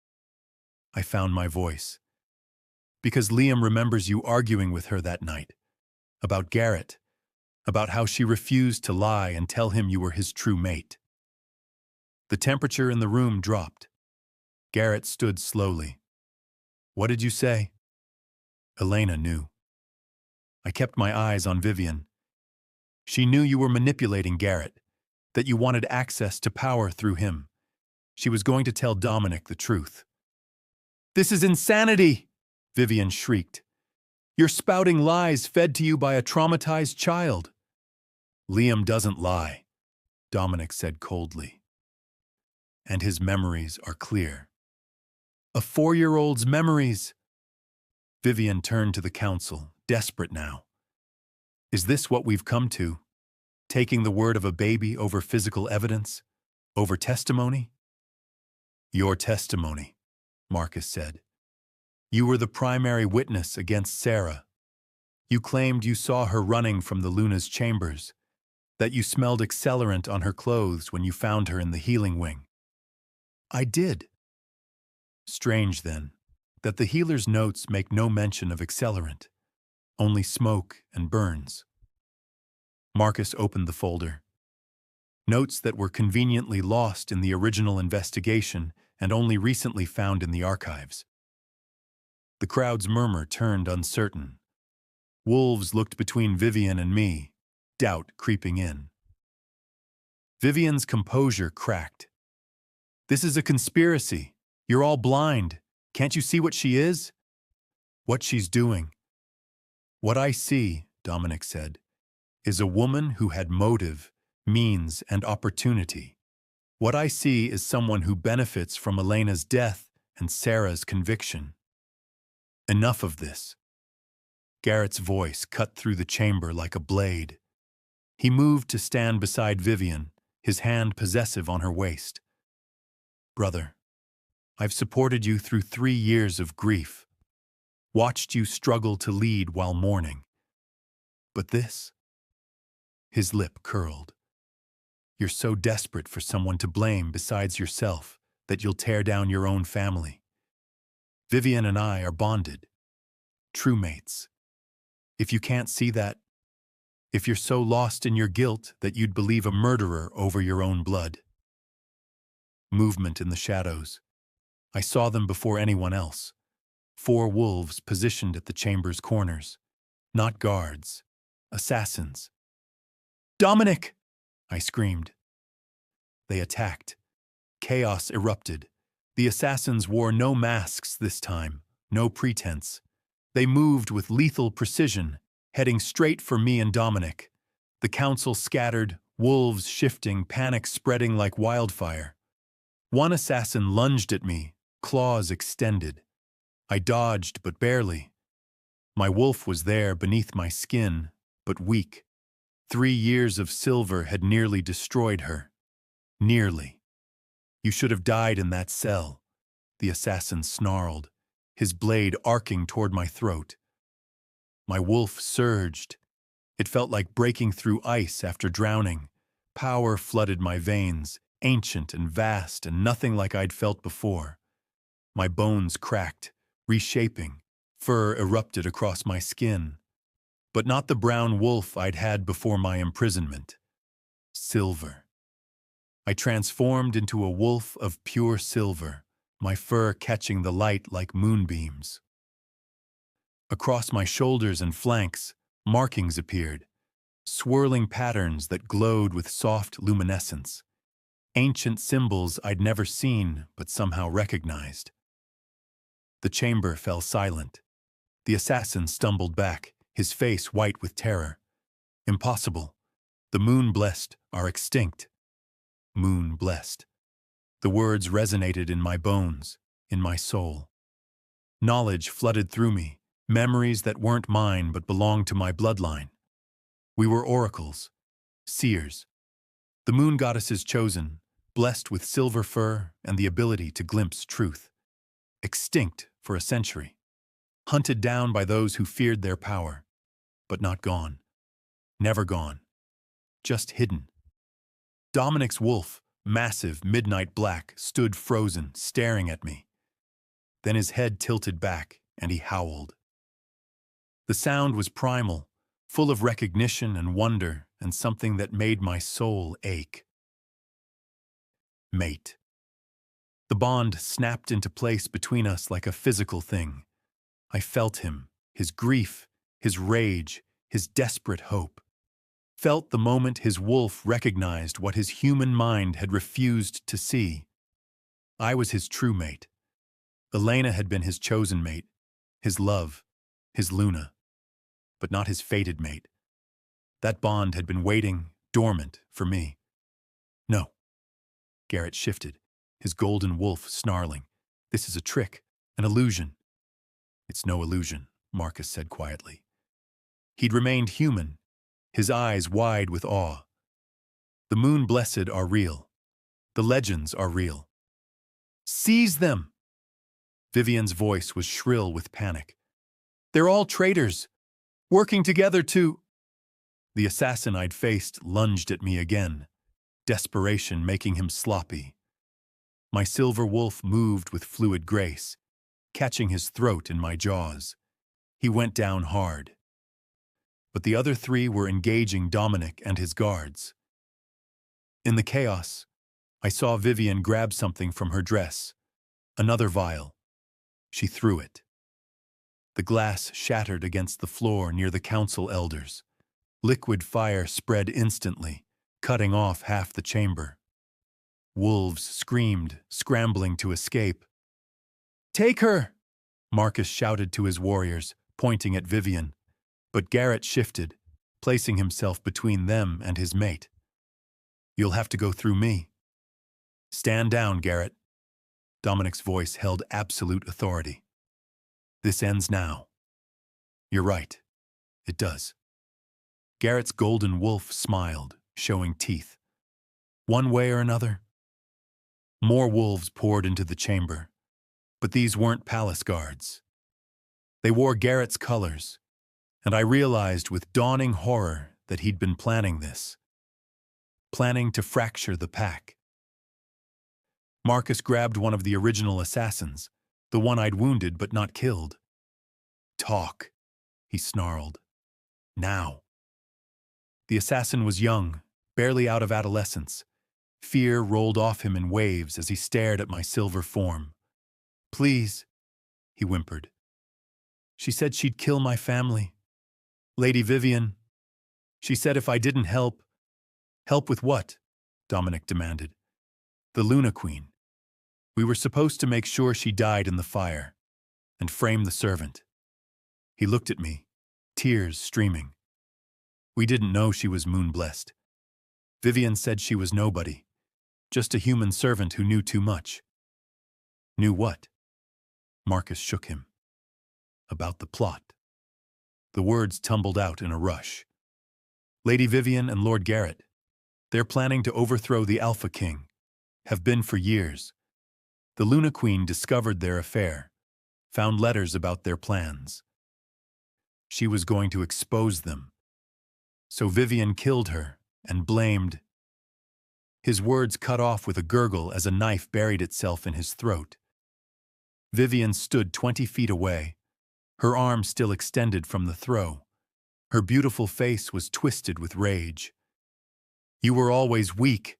I found my voice. "Because Liam remembers you arguing with her that night. About Garrett. About how she refused to lie and tell him you were his true mate." The temperature in the room dropped. Garrett stood slowly. "What did you say?" "Elena knew." I kept my eyes on Vivienne. "She knew you were manipulating Garrett. that you wanted access to power through him. She was going to tell Dominic the truth. "This is insanity!" Vivian shrieked. "You're spouting lies fed to you by a traumatized child." "Liam doesn't lie," Dominic said coldly. "And his memories are clear." "A 4-year-old's memories!" Vivian turned to the council, desperate now. "Is this what we've come to? Taking the word of a baby over physical evidence? Over testimony?" "Your testimony," Marcus said. "You were the primary witness against Sarah. You claimed you saw her running from the Luna's chambers, that you smelled accelerant on her clothes when you found her in the healing wing." "I did." "Strange, then, that the healer's notes make no mention of accelerant, only smoke and burns." Marcus opened the folder. Notes that were conveniently lost in the original investigation and only recently found in the archives. The crowd's murmur turned uncertain. Wolves looked between Vivian and me, doubt creeping in. Vivian's composure cracked. "This is a conspiracy. You're all blind. Can't you see what she is? What she's doing?" "What I see," Dominic said, "is a woman who had motive, means, and opportunity. What I see is someone who benefits from Elena's death and Sarah's conviction." "Enough of this." Garrett's voice cut through the chamber like a blade. He moved to stand beside Vivian, his hand possessive on her waist. "Brother, I've supported you through 3 years of grief, watched you struggle to lead while mourning. But this?" His lip curled. "You're so desperate for someone to blame besides yourself that you'll tear down your own family. Vivian and I are bonded, true mates. If you can't see that, if you're so lost in your guilt that you'd believe a murderer over your own blood." Movement in the shadows. I saw them before anyone else. 4 wolves positioned at the chamber's corners. Not guards, assassins. "Dominic!" I screamed. They attacked. Chaos erupted. The assassins wore no masks this time, no pretense. They moved with lethal precision, heading straight for me and Dominic. The council scattered, wolves shifting, panic spreading like wildfire. One assassin lunged at me, claws extended. I dodged, but barely. My wolf was there beneath my skin, but weak. 3 years of silver had nearly destroyed her. Nearly. "You should have died in that cell," the assassin snarled, his blade arcing toward my throat. My wolf surged. It felt like breaking through ice after drowning. Power flooded my veins, ancient and vast and nothing like I'd felt before. My bones cracked, reshaping. Fur erupted across my skin. But not the brown wolf I'd had before my imprisonment. Silver. I transformed into a wolf of pure silver, my fur catching the light like moonbeams. Across my shoulders and flanks, markings appeared, swirling patterns that glowed with soft luminescence. Ancient symbols I'd never seen but somehow recognized. The chamber fell silent. The assassin stumbled back, his face white with terror. "Impossible. The moon-blessed are extinct." Moon-blessed. The words resonated in my bones, in my soul. Knowledge flooded through me, memories that weren't mine but belonged to my bloodline. We were oracles, seers. The moon goddesses chosen, blessed with silver fur and the ability to glimpse truth. Extinct for a century. Hunted down by those who feared their power. But not gone. Never gone. Just hidden. Dominic's wolf, massive, midnight black, stood frozen, staring at me. Then his head tilted back, and he howled. The sound was primal, full of recognition and wonder, and something that made my soul ache. Mate. The bond snapped into place between us like a physical thing. I felt him, his grief, his rage, his desperate hope. felt the moment his wolf recognized what his human mind had refused to see. I was his true mate. Elena had been his chosen mate, his love, his Luna, but not his fated mate. That bond had been waiting, dormant, for me. No. Garrett shifted, his golden wolf snarling. This is a trick, an illusion. It's no illusion, Marcus said quietly. He'd remained human, his eyes wide with awe. The moon blessed are real. The legends are real. Seize them! Vivian's voice was shrill with panic. They're all traitors, working together to... The assassin I'd faced lunged at me again, desperation making him sloppy. My silver wolf moved with fluid grace, catching his throat in my jaws. He went down hard. But the other three were engaging Dominic and his guards. In the chaos, I saw Vivian grab something from her dress, another vial. She threw it. The glass shattered against the floor near the council elders. Liquid fire spread instantly, cutting off half the chamber. Wolves screamed, scrambling to escape. Take her! Marcus shouted to his warriors, pointing at Vivian. But Garrett shifted, placing himself between them and his mate. You'll have to go through me. Stand down, Garrett. Dominic's voice held absolute authority. This ends now. You're right. It does. Garrett's golden wolf smiled, showing teeth. One way or another. More wolves poured into the chamber, but these weren't palace guards. They wore Garrett's colors, and I realized with dawning horror that he'd been planning this. Planning to fracture the pack. Marcus grabbed one of the original assassins, the one I'd wounded but not killed. Talk, he snarled. Now. The assassin was young, barely out of adolescence. Fear rolled off him in waves as he stared at my silver form. Please, he whimpered. She said she'd kill my family. Lady Vivian. She said if I didn't help. Help with what? Dominic demanded. The Luna Queen. We were supposed to make sure she died in the fire, and frame the servant. He looked at me, tears streaming. We didn't know she was moon-blessed. Vivian said she was nobody, just a human servant who knew too much. Knew what? Marcus shook him. About the plot. The words tumbled out in a rush. Lady Vivian and Lord Garrett. They're planning to overthrow the Alpha King. Have been for years. The Luna Queen discovered their affair, found letters about their plans. She was going to expose them. So Vivian killed her and blamed. His words cut off with a gurgle as a knife buried itself in his throat. Vivian stood 20 feet away, her arm still extended from the throw. Her beautiful face was twisted with rage. You were always weak,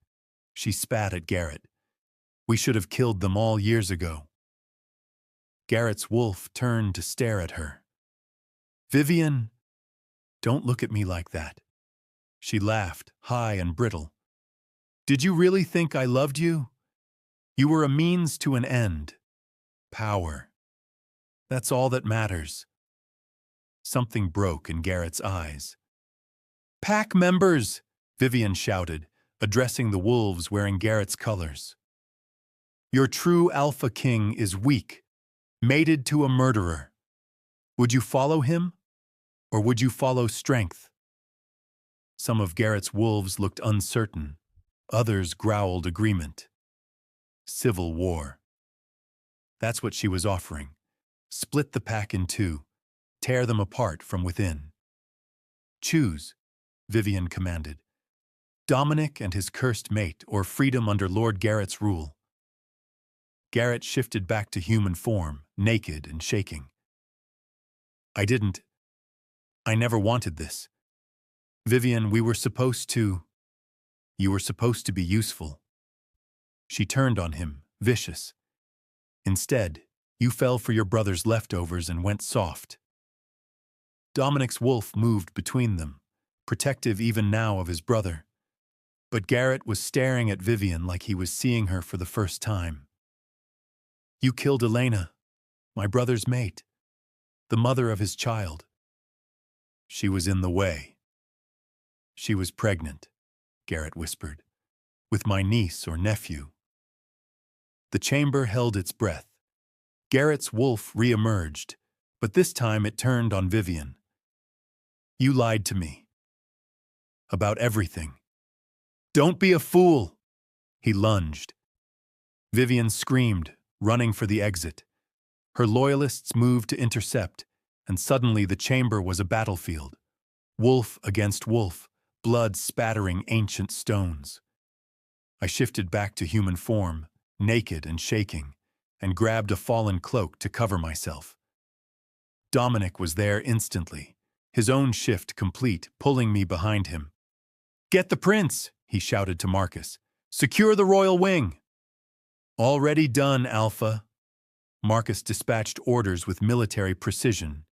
she spat at Garrett. We should have killed them all years ago. Garrett's wolf turned to stare at her. Vivian, don't look at me like that. She laughed, high and brittle. Did you really think I loved you? You were a means to an end. Power. That's all that matters. Something broke in Garrett's eyes. Pack members, Vivian shouted, addressing the wolves wearing Garrett's colors. Your true Alpha King is weak, mated to a murderer. Would you follow him, or would you follow strength? Some of Garrett's wolves looked uncertain, others growled agreement. Civil war. That's what she was offering. Split the pack in two, tear them apart from within. Choose, Vivian commanded. Dominic and his cursed mate, or freedom under Lord Garrett's rule. Garrett shifted back to human form, naked and shaking. I never wanted this. Vivian, we were supposed to... You were supposed to be useful. She turned on him, vicious. Instead, you fell for your brother's leftovers and went soft. Dominic's wolf moved between them, protective even now of his brother. But Garrett was staring at Vivian like he was seeing her for the first time. "You killed Elena, my brother's mate, the mother of his child." "She was in the way." "She was pregnant," Garrett whispered, "with my niece or nephew." The chamber held its breath. Garrett's wolf re-emerged, but this time it turned on Vivian. "You lied to me. About everything." "Don't be a fool!" He lunged. Vivian screamed, running for the exit. Her loyalists moved to intercept, and suddenly the chamber was a battlefield. Wolf against wolf, blood spattering ancient stones. I shifted back to human form, naked and shaking, and grabbed a fallen cloak to cover myself. Dominic was there instantly, his own shift complete, pulling me behind him. "Get the prince!" he shouted to Marcus. "Secure the royal wing!" "Already done, Alpha." Marcus dispatched orders with military precision.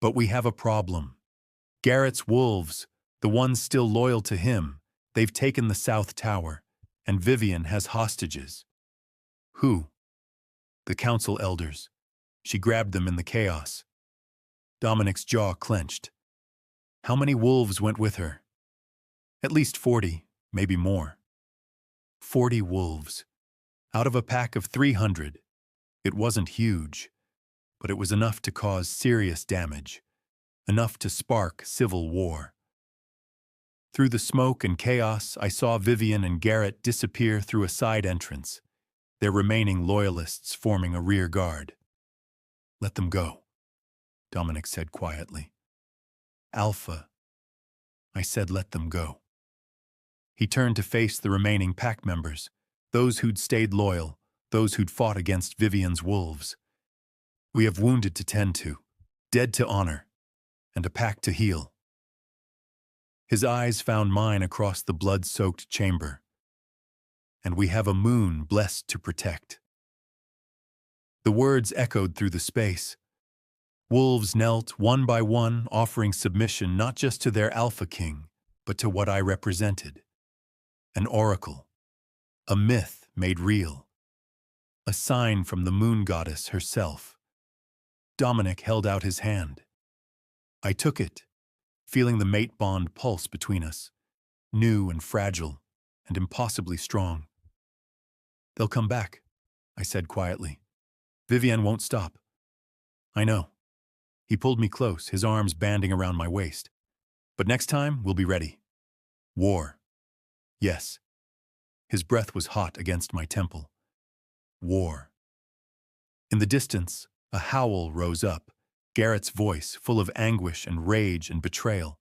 "But we have a problem. Garrett's wolves, the ones still loyal to him, they've taken the South Tower, and Vivian has hostages." "Who?" "The council elders. She grabbed them in the chaos." Dominic's jaw clenched. "How many wolves went with her?" "At least 40, maybe more." 40 wolves. Out of a pack of 300. It wasn't huge, but it was enough to cause serious damage, enough to spark civil war. Through the smoke and chaos, I saw Vivian and Garrett disappear through a side entrance, their remaining loyalists forming a rear guard. "Let them go," Dominic said quietly. "Alpha," I said, "let them go." He turned to face the remaining pack members, those who'd stayed loyal, those who'd fought against Vivian's wolves. "We have wounded to tend to, dead to honor, and a pack to heal." His eyes found mine across the blood-soaked chamber. "And we have a moon blessed to protect." The words echoed through the space. Wolves knelt one by one, offering submission not just to their Alpha King, but to what I represented. An oracle. A myth made real. A sign from the moon goddess herself. Dominic held out his hand. I took it, feeling the mate bond pulse between us, new and fragile, and impossibly strong. "They'll come back," I said quietly. "Vivian won't stop." "I know." He pulled me close, his arms banding around my waist. "But next time, we'll be ready. War. Yes." His breath was hot against my temple. War. In the distance, a howl rose up, Garrett's voice full of anguish and rage and betrayal.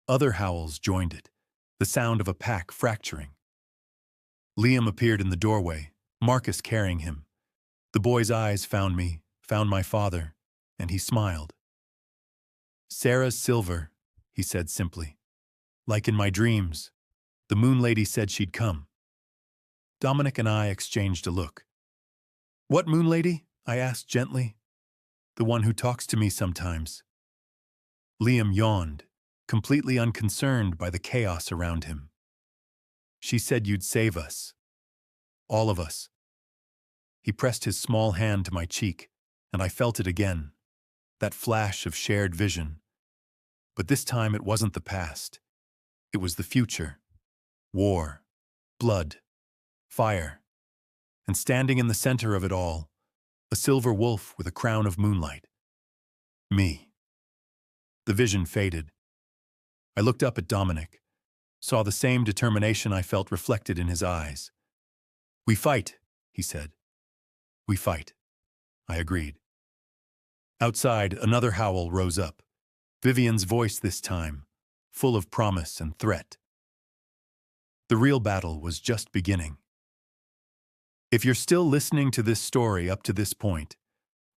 Other howls joined it, the sound of a pack fracturing. Liam appeared in the doorway, Marcus carrying him. The boy's eyes found me, found my father, and he smiled. "Sarah's silver," he said simply. "Like in my dreams. The Moon Lady said she'd come." Dominic and I exchanged a look. "What Moon Lady?" I asked gently. "The one who talks to me sometimes." Liam yawned, completely unconcerned by the chaos around him. "She said you'd save us. All of us." He pressed his small hand to my cheek, and I felt it again, that flash of shared vision. But this time it wasn't the past. It was the future. War, blood, fire, and standing in the center of it all, a silver wolf with a crown of moonlight. Me. The vision faded. I looked up at Dominic, saw the same determination I felt reflected in his eyes. "We fight," he said. "We fight." I agreed. Outside, another howl rose up. Vivian's voice this time, full of promise and threat. The real battle was just beginning. If you're still listening to this story up to this point,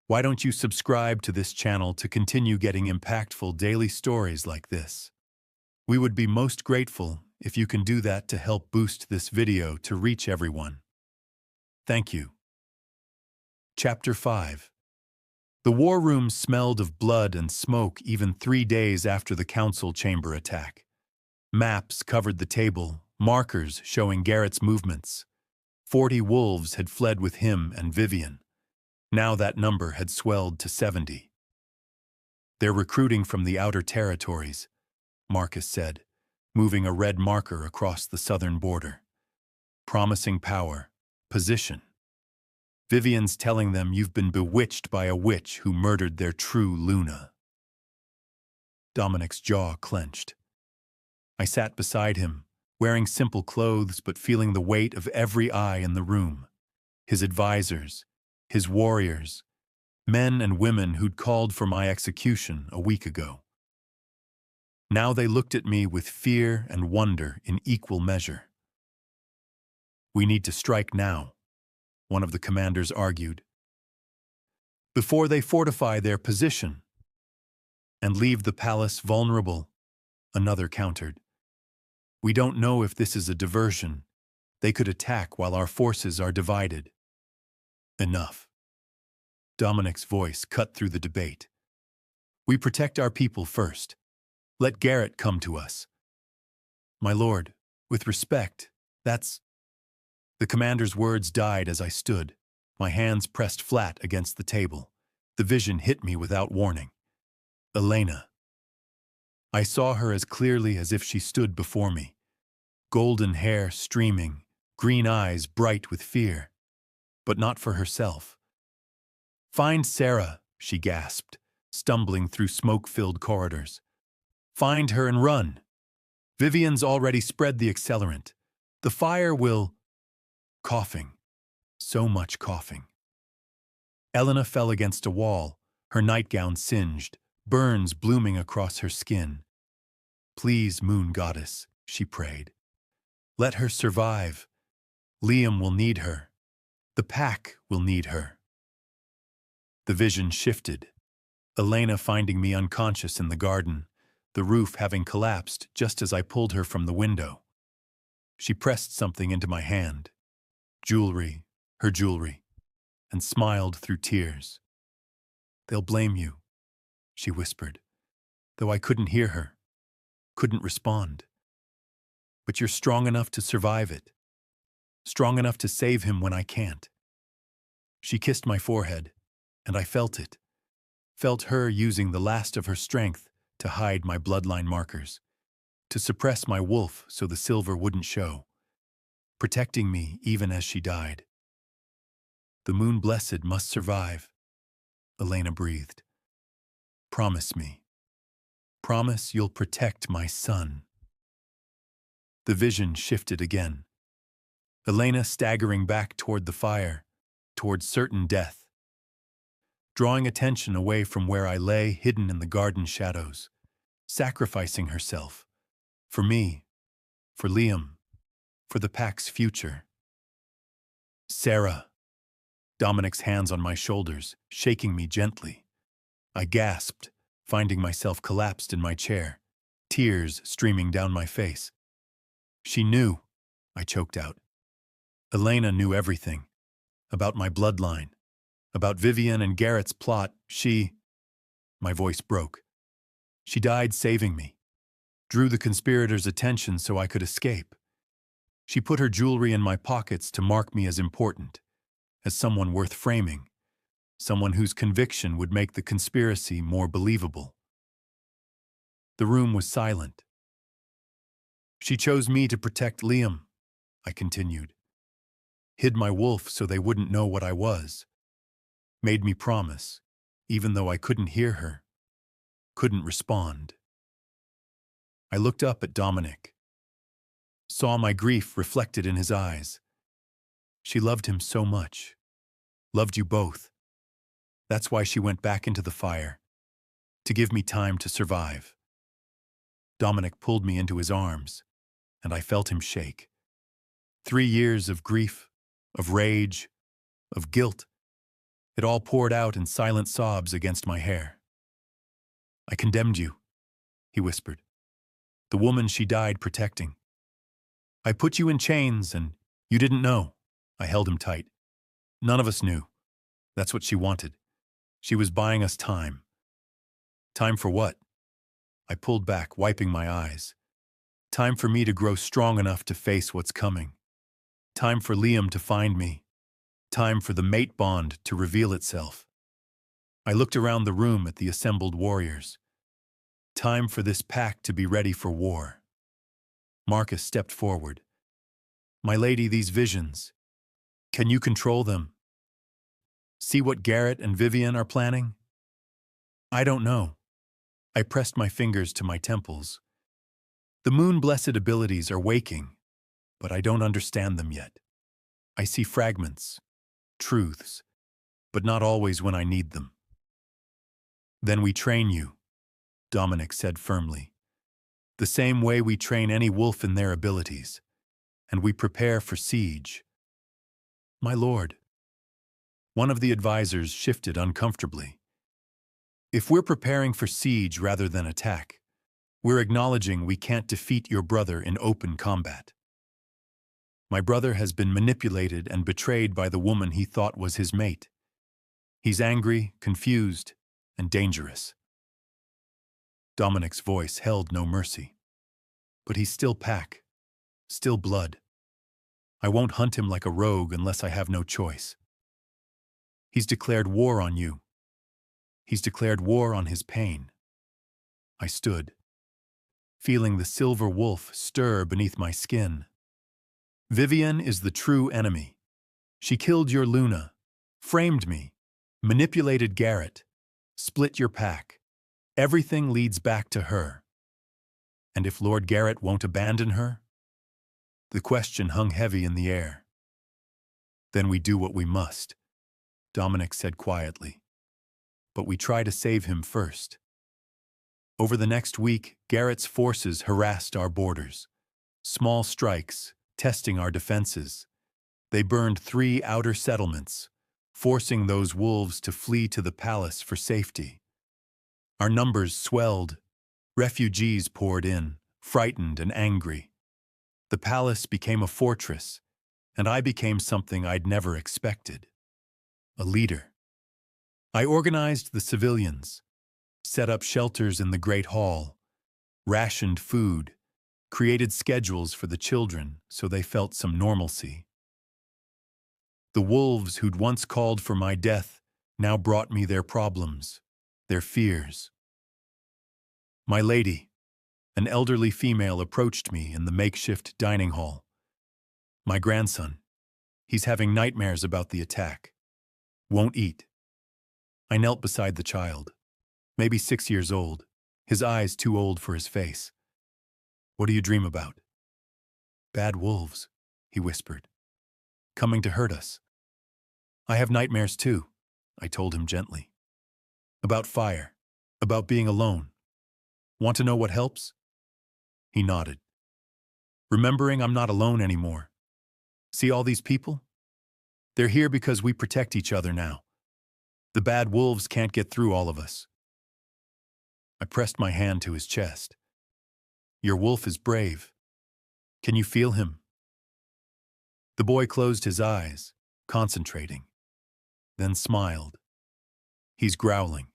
why don't you subscribe to this channel to continue getting impactful daily stories like this? We would be most grateful if you can do that to help boost this video to reach everyone. Thank you. Chapter 5. The war room smelled of blood and smoke even 3 days after the council chamber attack. Maps covered the table, markers showing Garrett's movements. 40 wolves had fled with him and Vivian. Now that number had swelled to 70. "They're recruiting from the outer territories," Marcus said, moving a red marker across the southern border. "Promising power, position. Vivian's telling them you've been bewitched by a witch who murdered their true Luna." Dominic's jaw clenched. I sat beside him, wearing simple clothes but feeling the weight of every eye in the room. His advisors, his warriors, men and women who'd called for my execution a week ago. Now they looked at me with fear and wonder in equal measure. "We need to strike now," one of the commanders argued, "before they fortify their position." "And leave the palace vulnerable," another countered. "We don't know if this is a diversion. They could attack while our forces are divided." "Enough." Dominic's voice cut through the debate. "We protect our people first. Let Garrett come to us." "My lord, with respect, that's—" The commander's words died as I stood, my hands pressed flat against the table. The vision hit me without warning. Elena. I saw her as clearly as if she stood before me. Golden hair streaming, green eyes bright with fear. But not for herself. "Find Sarah," she gasped, stumbling through smoke-filled corridors. "Find her and run. Vivian's already spread the accelerant. The fire will—" Coughing. So much coughing. Elena fell against a wall, her nightgown singed, burns blooming across her skin. "Please, moon goddess," she prayed. "Let her survive. Liam will need her. The pack will need her." The vision shifted. Elena finding me unconscious in the garden, the roof having collapsed just as I pulled her from the window. She pressed something into my hand. Jewelry, her jewelry, and smiled through tears. "They'll blame you," she whispered, though I couldn't hear her, couldn't respond. "But you're strong enough to survive it. Strong enough to save him when I can't." She kissed my forehead, and I felt it. Felt her using the last of her strength to hide my bloodline markers, to suppress my wolf so the silver wouldn't show, protecting me even as she died. "The moon blessed must survive," Elena breathed. "Promise me. Promise you'll protect my son." The vision shifted again. Elena staggering back toward the fire, toward certain death. Drawing attention away from where I lay hidden in the garden shadows, sacrificing herself. For me, for Liam, for the pack's future. "Sarah." Dominic's hands on my shoulders, shaking me gently. I gasped, finding myself collapsed in my chair, tears streaming down my face. "She knew," I choked out. "Elena knew everything. About my bloodline. About Vivian and Garrett's plot. My voice broke. "She died saving me. Drew the conspirators' attention so I could escape. She put her jewelry in my pockets to mark me as important, as someone worth framing, someone whose conviction would make the conspiracy more believable." The room was silent. "She chose me to protect Liam," I continued. "Hid my wolf so they wouldn't know what I was. Made me promise, even though I couldn't hear her, couldn't respond." I looked up at Dominic, saw my grief reflected in his eyes. "She loved him so much. Loved you both. That's why she went back into the fire, to give me time to survive." Dominic pulled me into his arms, and I felt him shake. 3 years of grief, of rage, of guilt. It all poured out in silent sobs against my hair. "I condemned you," he whispered. "The woman she died protecting. I put you in chains and you didn't know." I held him tight. "None of us knew. That's what she wanted. She was buying us time." "Time for what?" I pulled back, wiping my eyes. Time for me to grow strong enough to face what's coming. Time for Liam to find me. Time for the mate bond to reveal itself. I looked around the room at the assembled warriors. Time for this pack to be ready for war. Marcus stepped forward. My lady, these visions. Can you control them? See what Garrett and Vivian are planning? I don't know. I pressed my fingers to my temples. The moon-blessed abilities are waking, but I don't understand them yet. I see fragments, truths, but not always when I need them. Then we train you, Dominic said firmly. The same way we train any wolf in their abilities, and we prepare for siege. My lord. One of the advisors shifted uncomfortably. If we're preparing for siege rather than attack, we're acknowledging we can't defeat your brother in open combat. My brother has been manipulated and betrayed by the woman he thought was his mate. He's angry, confused, and dangerous. Dominic's voice held no mercy. But he's still pack, still blood. I won't hunt him like a rogue unless I have no choice. He's declared war on you. He's declared war on his pain. I stood, feeling the silver wolf stir beneath my skin. Vivian is the true enemy. She killed your Luna, framed me, manipulated Garrett, split your pack. Everything leads back to her. And if Lord Garrett won't abandon her? The question hung heavy in the air. Then we do what we must, Dominic said quietly. But we try to save him first. Over the next week, Garrett's forces harassed our borders. Small strikes, testing our defenses. They burned 3 outer settlements, forcing those wolves to flee to the palace for safety. Our numbers swelled. Refugees poured in, frightened and angry. The palace became a fortress, and I became something I'd never expected. A leader. I organized the civilians, set up shelters in the Great Hall, rationed food, created schedules for the children so they felt some normalcy. The wolves who'd once called for my death now brought me their problems, their fears. My lady, an elderly female approached me in the makeshift dining hall. My grandson, he's having nightmares about the attack. Won't eat. I knelt beside the child, maybe 6 years old, his eyes too old for his face. What do you dream about? Bad wolves, he whispered, coming to hurt us. I have nightmares too, I told him gently. About fire, about being alone. Want to know what helps? He nodded. Remembering I'm not alone anymore. See all these people? They're here because we protect each other now. The bad wolves can't get through all of us. I pressed my hand to his chest. Your wolf is brave. Can you feel him? The boy closed his eyes, concentrating, then smiled. He's growling.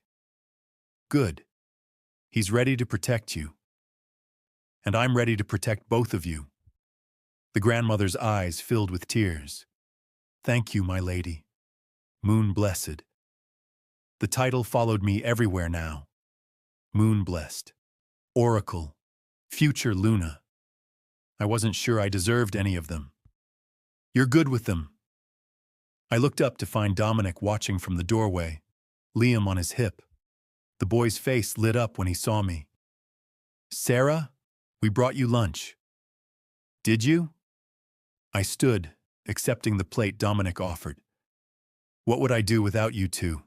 Good. He's ready to protect you. And I'm ready to protect both of you. The grandmother's eyes filled with tears. Thank you, my lady. Moon blessed. The title followed me everywhere now. Moon blessed. Oracle. Future Luna. I wasn't sure I deserved any of them. You're good with them. I looked up to find Dominic watching from the doorway, Liam on his hip. The boy's face lit up when he saw me. Sarah, we brought you lunch. Did you? I stood, accepting the plate Dominic offered. What would I do without you two?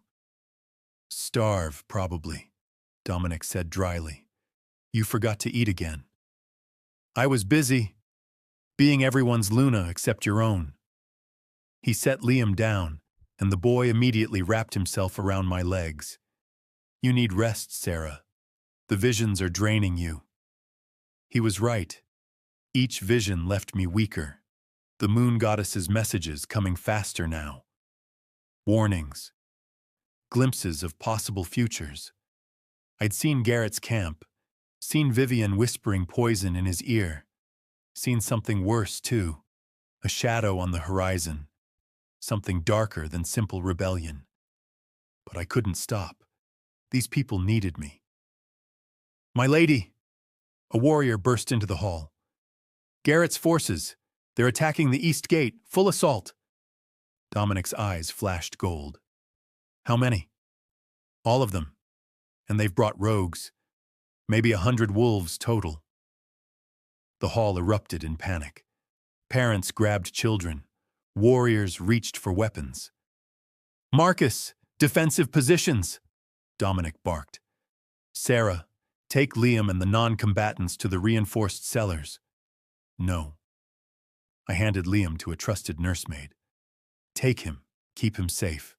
Starve, probably, Dominic said dryly. You forgot to eat again. I was busy, being everyone's Luna except your own. He set Liam down, and the boy immediately wrapped himself around my legs. You need rest, Sarah. The visions are draining you. He was right. Each vision left me weaker. The moon goddess's messages coming faster now. Warnings. Glimpses of possible futures. I'd seen Garrett's camp, seen Vivian whispering poison in his ear, Seen something worse, too. A shadow on the horizon. Something darker than simple rebellion. But I couldn't stop. These people needed me. "My lady!" A warrior burst into the hall. "Garrett's forces. They're attacking the east gate. Full assault." Dominic's eyes flashed gold. "How many?" "All of them. And they've brought rogues. Maybe 100 wolves total." The hall erupted in panic. Parents grabbed children. Warriors reached for weapons. "Marcus, defensive positions!" Dominic barked. "Sarah, take Liam and the non-combatants to the reinforced cellars." "No." I handed Liam to a trusted nursemaid. "Take him. Keep him safe."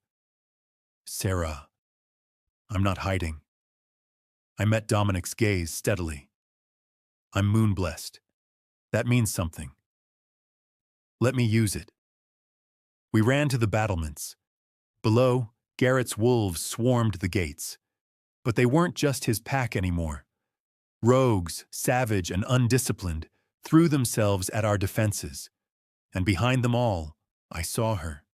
"Sarah, I'm not hiding." I met Dominic's gaze steadily. "I'm moon-blessed. That means something. Let me use it." We ran to the battlements. Below, Garrett's wolves swarmed the gates. But they weren't just his pack anymore. Rogues, savage and undisciplined, threw themselves at our defenses. And behind them all, I saw her.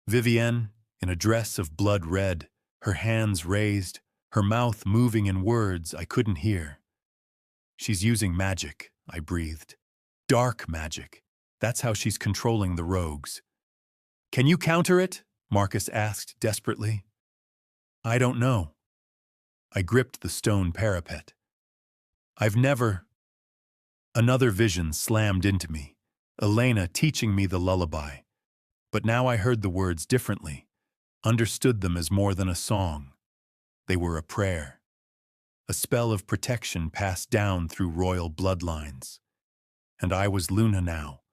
Vivienne, in a dress of blood red, her hands raised, her mouth moving in words I couldn't hear. "She's using magic," I breathed. "Dark magic. That's how she's controlling the rogues." "Can you counter it?" Marcus asked desperately. "I don't know." I gripped the stone parapet. "I've never—" Another vision slammed into me, Elena teaching me the lullaby. But now I heard the words differently, understood them as more than a song. They were a prayer. A spell of protection passed down through royal bloodlines. And I was Luna now,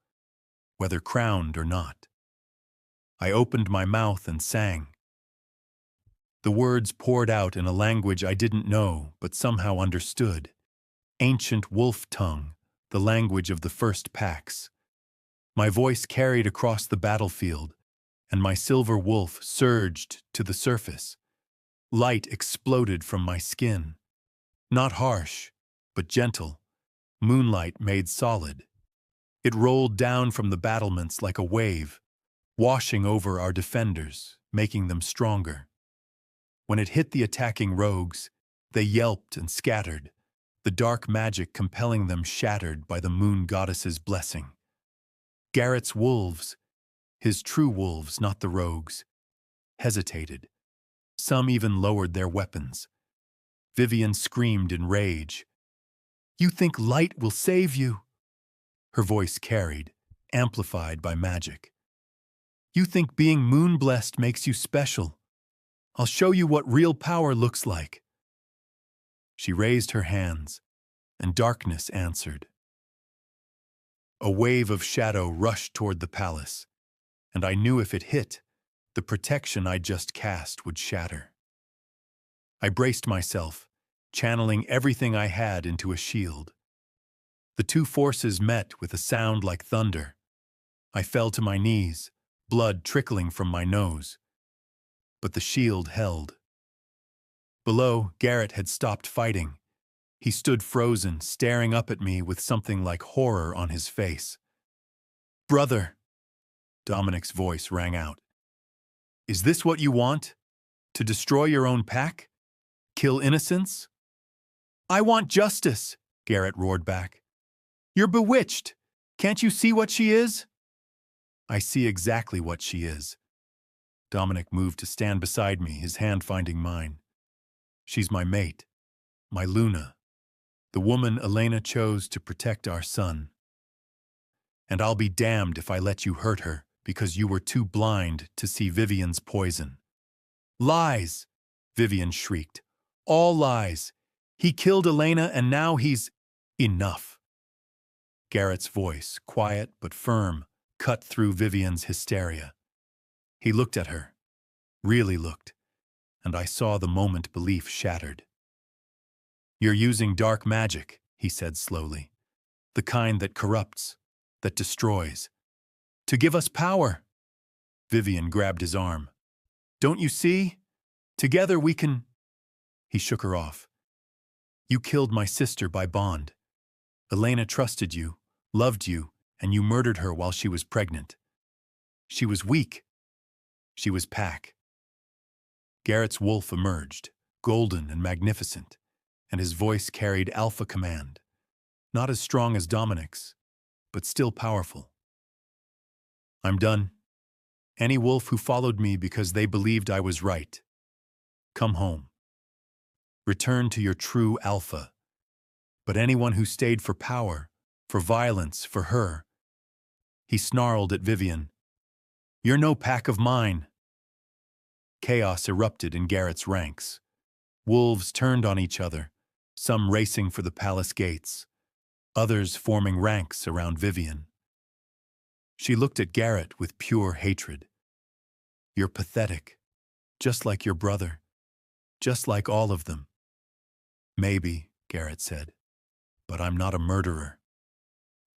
whether crowned or not. I opened my mouth and sang. The words poured out in a language I didn't know but somehow understood. Ancient wolf tongue, the language of the first packs. My voice carried across the battlefield, and my silver wolf surged to the surface. Light exploded from my skin. Not harsh, but gentle. Moonlight made solid. It rolled down from the battlements like a wave, washing over our defenders, making them stronger. When it hit the attacking rogues, they yelped and scattered, the dark magic compelling them shattered by the moon goddess's blessing. Garrett's wolves, his true wolves, not the rogues, hesitated. Some even lowered their weapons. Vivienne screamed in rage. "You think light will save you?" Her voice carried, amplified by magic. "You think being moon-blessed makes you special? I'll show you what real power looks like." She raised her hands, and darkness answered. A wave of shadow rushed toward the palace, and I knew if it hit, the protection I'd just cast would shatter. I braced myself, channeling everything I had into a shield. The two forces met with a sound like thunder. I fell to my knees, blood trickling from my nose. But the shield held. Below, Garrett had stopped fighting. He stood frozen, staring up at me with something like horror on his face. "Brother," Dominic's voice rang out. "Is this what you want? To destroy your own pack? Kill innocents?" "I want justice," Garrett roared back. "You're bewitched. Can't you see what she is?" "I see exactly what she is." Dominic moved to stand beside me, his hand finding mine. "She's my mate, my Luna, the woman Elena chose to protect our son. And I'll be damned if I let you hurt her because you were too blind to see Vivienne's poison." "Lies!" Vivienne shrieked. "All lies. He killed Elena and now he's—" "Enough." Garrett's voice, quiet but firm, cut through Vivienne's hysteria. He looked at her, really looked, and I saw the moment belief shattered. "You're using dark magic," he said slowly. "The kind that corrupts, that destroys. To give us power." Vivienne grabbed his arm. "Don't you see? Together we can—" He shook her off. "You killed my sister by bond. Elena trusted you, loved you, and you murdered her while she was pregnant. She was weak. She was Pack. Garrett's wolf emerged, golden and magnificent, and his voice carried alpha command. Not as strong as Dominic's, but still powerful. I'm done. Any wolf who followed me because they believed I was right, come home. Return to your true alpha. But anyone who stayed for power, for violence, for her, he snarled at Vivian, "You're no pack of mine." Chaos erupted in Garrett's ranks. Wolves turned on each other, some racing for the palace gates, others forming ranks around Vivian. She looked at Garrett with pure hatred. "You're pathetic, just like your brother, just like all of them." "Maybe," Garrett said, "but I'm not a murderer."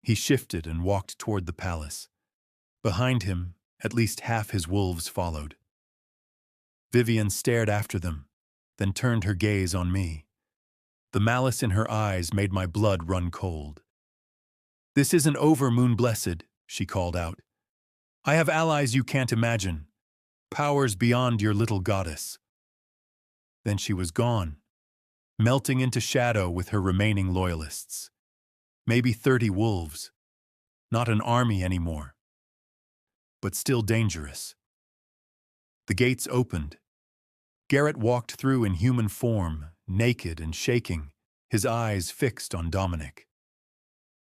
He shifted and walked toward the palace. Behind him, at least half his wolves followed. Vivian stared after them, then turned her gaze on me. The malice in her eyes made my blood run cold. "This isn't over, Moon-Blessed," she called out. "I have allies you can't imagine, powers beyond your little goddess." Then she was gone, melting into shadow with her remaining loyalists. Maybe 30 wolves, not an army anymore, but still dangerous. The gates opened. Garrett walked through in human form, naked and shaking, his eyes fixed on Dominic.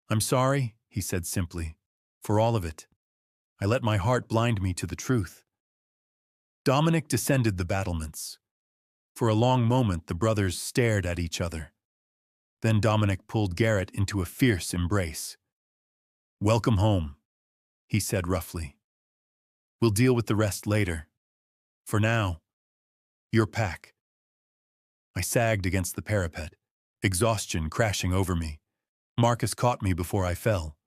"I'm sorry," he said simply, "for all of it. I let my heart blind me to the truth." Dominic descended the battlements. For a long moment the brothers stared at each other. Then Dominic pulled Garrett into a fierce embrace. "Welcome home," he said roughly. "We'll deal with the rest later. For now, your pack." I sagged against the parapet, exhaustion crashing over me. Marcus caught me before I fell.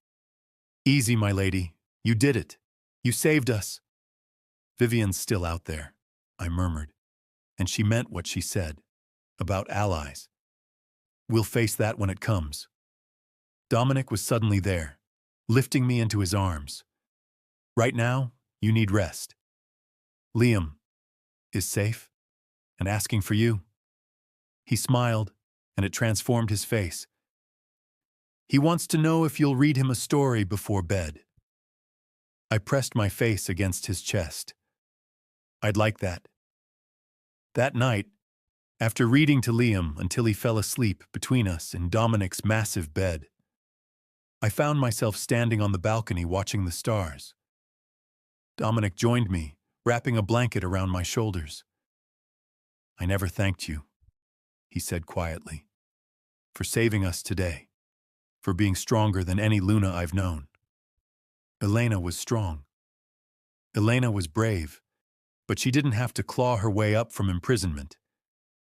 "Easy, my lady. You did it. You saved us." "Vivian's still out there," I murmured, and she meant what she said, about allies. "We'll face that when it comes." Dominic was suddenly there, lifting me into his arms. "Right now, you need rest. Liam is safe and asking for you." He smiled, and it transformed his face. "He wants to know if you'll read him a story before bed." I pressed my face against his chest. "I'd like that." That night, after reading to Liam until he fell asleep between us in Dominic's massive bed, I found myself standing on the balcony watching the stars. Dominic joined me, wrapping a blanket around my shoulders. "I never thanked you," he said quietly, "for saving us today, for being stronger than any Luna I've known." Elena was strong. Elena was brave, but she didn't have to claw her way up from imprisonment,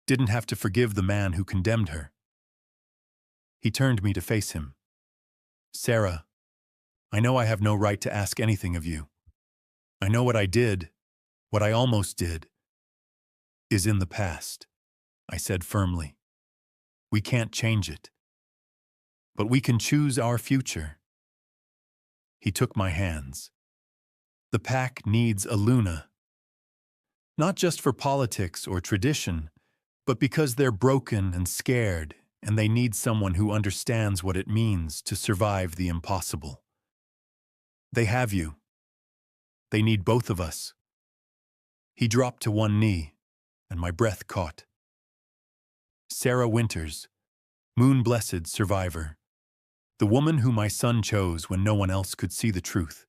didn't have to forgive the man who condemned her. He turned me to face him. "Sarah, I know I have no right to ask anything of you. I know what I did, what I almost did, is in the past," I said firmly. "We can't change it. But we can choose our future." He took my hands. "The pack needs a Luna. Not just for politics or tradition, but because they're broken and scared, and they need someone who understands what it means to survive the impossible. They have you. They need both of us." He dropped to one knee, and my breath caught. "Sarah Winters, Moon-Blessed survivor, the woman who my son chose when no one else could see the truth.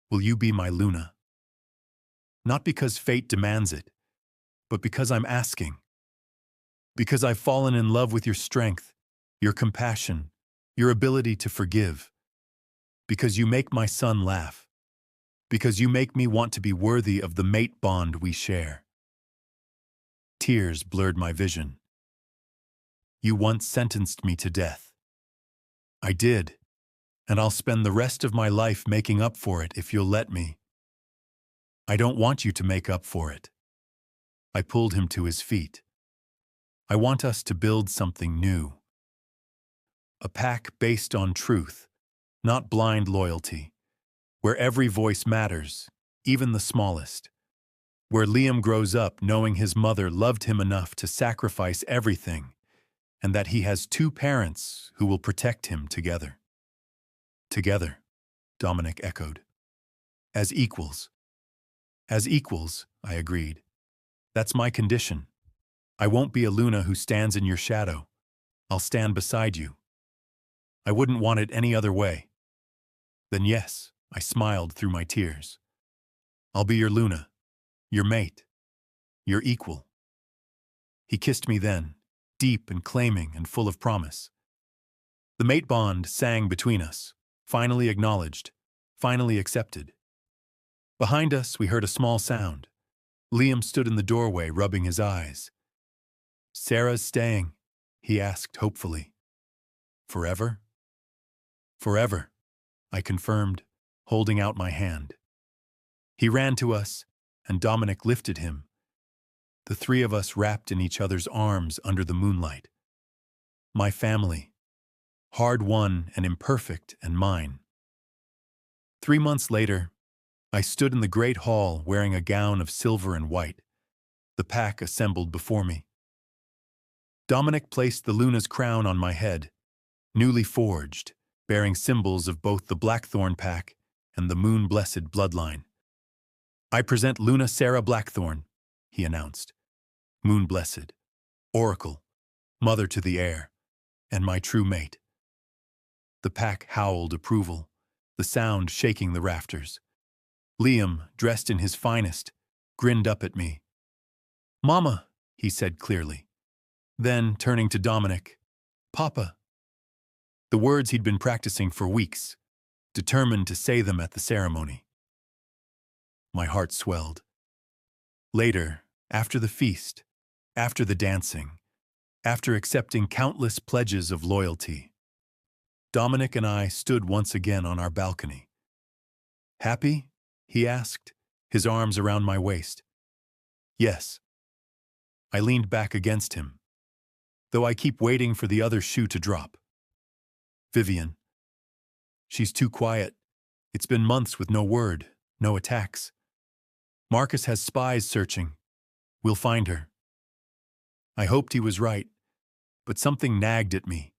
Will you be my Luna? Not because fate demands it, but because I'm asking. Because I've fallen in love with your strength, your compassion, your ability to forgive. Because you make my son laugh. Because you make me want to be worthy of the mate bond we share." Tears blurred my vision. "You once sentenced me to death. I did, and I'll spend the rest of my life making up for it if you'll let me." "I don't want you to make up for it." I pulled him to his feet. "I want us to build something new. A pack based on truth, not blind loyalty, where every voice matters, even the smallest, where Liam grows up knowing his mother loved him enough to sacrifice everything, and that he has two parents who will protect him together. Together, Dominic echoed. As equals. As equals, I agreed. That's my condition. I won't be a Luna who stands in your shadow. I'll stand beside you. I wouldn't want it any other way. Then yes, I smiled through my tears. I'll be your Luna, your mate, your equal. He kissed me then, deep and claiming and full of promise. The mate bond sang between us, finally acknowledged, finally accepted. Behind us, we heard a small sound. Liam stood in the doorway, rubbing his eyes. Sarah's staying, he asked hopefully. Forever? Forever, I confirmed, holding out my hand. He ran to us, and Dominic lifted him. The three of us wrapped in each other's arms under the moonlight. My family, hard-won and imperfect and mine. 3 months later, I stood in the great hall wearing a gown of silver and white, the pack assembled before me. Dominic placed the Luna's crown on my head, newly forged, bearing symbols of both the Blackthorn pack and the moon-blessed bloodline. I present Luna Sarah Blackthorn, he announced. Moon-blessed, oracle, mother to the air, and my true mate. The pack howled approval, the sound shaking the rafters. Liam, dressed in his finest, grinned up at me. Mama, he said clearly. Then, turning to Dominic, Papa. The words he'd been practicing for weeks, determined to say them at the ceremony. My heart swelled. Later, after the feast, after the dancing, after accepting countless pledges of loyalty, Dominic and I stood once again on our balcony. Happy? He asked, his arms around my waist. Yes. I leaned back against him, though I keep waiting for the other shoe to drop. Vivian. She's too quiet. It's been months with no word, no attacks. Marcus has spies searching. We'll find her. I hoped he was right, but something nagged at me,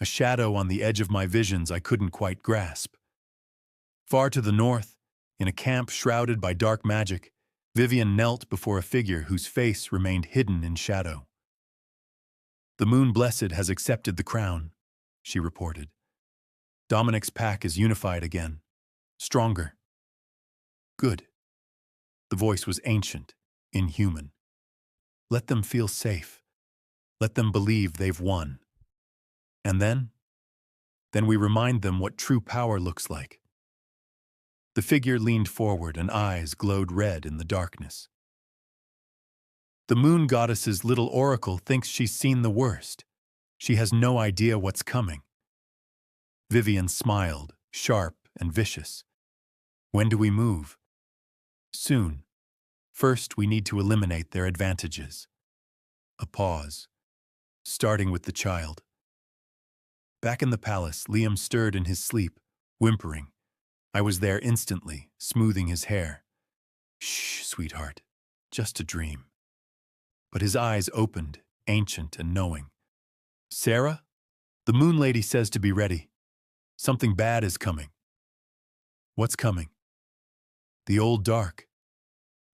a shadow on the edge of my visions I couldn't quite grasp. Far to the north, in a camp shrouded by dark magic, Vivian knelt before a figure whose face remained hidden in shadow. The Moon Blessed has accepted the crown, she reported. Dominic's pack is unified again, stronger. Good. The voice was ancient, inhuman. Let them feel safe. Let them believe they've won. And then we remind them what true power looks like. The figure leaned forward and eyes glowed red in the darkness. The moon goddess's little oracle thinks she's seen the worst. She has no idea what's coming. Vivian smiled, sharp and vicious. When do we move? Soon. First, we need to eliminate their advantages. A pause, starting with the child. Back in the palace, Liam stirred in his sleep, whimpering. I was there instantly, smoothing his hair. Shh, sweetheart, just a dream. But his eyes opened, ancient and knowing. Sarah? The Moon Lady says to be ready. Something bad is coming. What's coming? The old dark.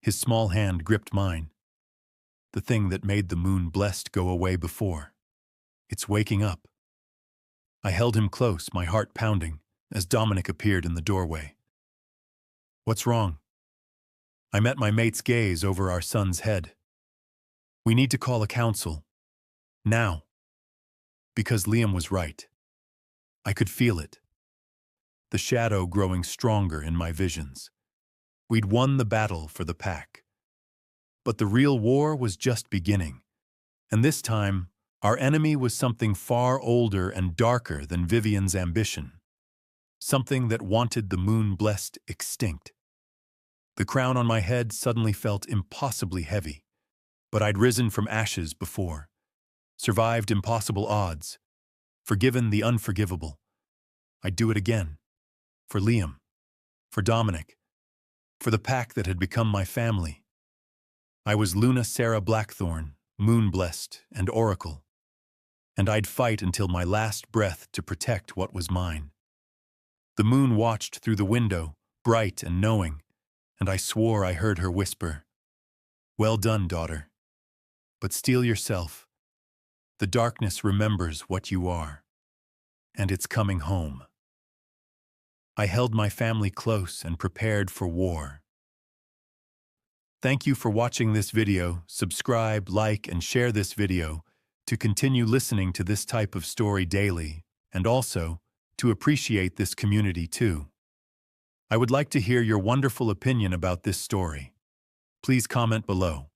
His small hand gripped mine. The thing that made the moon blessed go away before. It's waking up. I held him close, my heart pounding, as Dominic appeared in the doorway. What's wrong? I met my mate's gaze over our son's head. We need to call a council. Now. Because Liam was right. I could feel it. The shadow growing stronger in my visions. We'd won the battle for the pack. But the real war was just beginning. And this time, our enemy was something far older and darker than Vivian's ambition. Something that wanted the moon-blessed extinct. The crown on my head suddenly felt impossibly heavy. But I'd risen from ashes before. Survived impossible odds. Forgiven the unforgivable. I'd do it again. for Liam, for Dominic, for the pack that had become my family. I was Luna Sarah Blackthorn, moon-blessed and oracle, and I'd fight until my last breath to protect what was mine. The moon watched through the window, bright and knowing, and I swore I heard her whisper, "Well done, daughter. But steel yourself. The darkness remembers what you are, and it's coming home." I held my family close and prepared for war. Thank you for watching this video. Subscribe, like, and share this video to continue listening to this type of story daily, and also to appreciate this community too. I would like to hear your wonderful opinion about this story. Please comment below.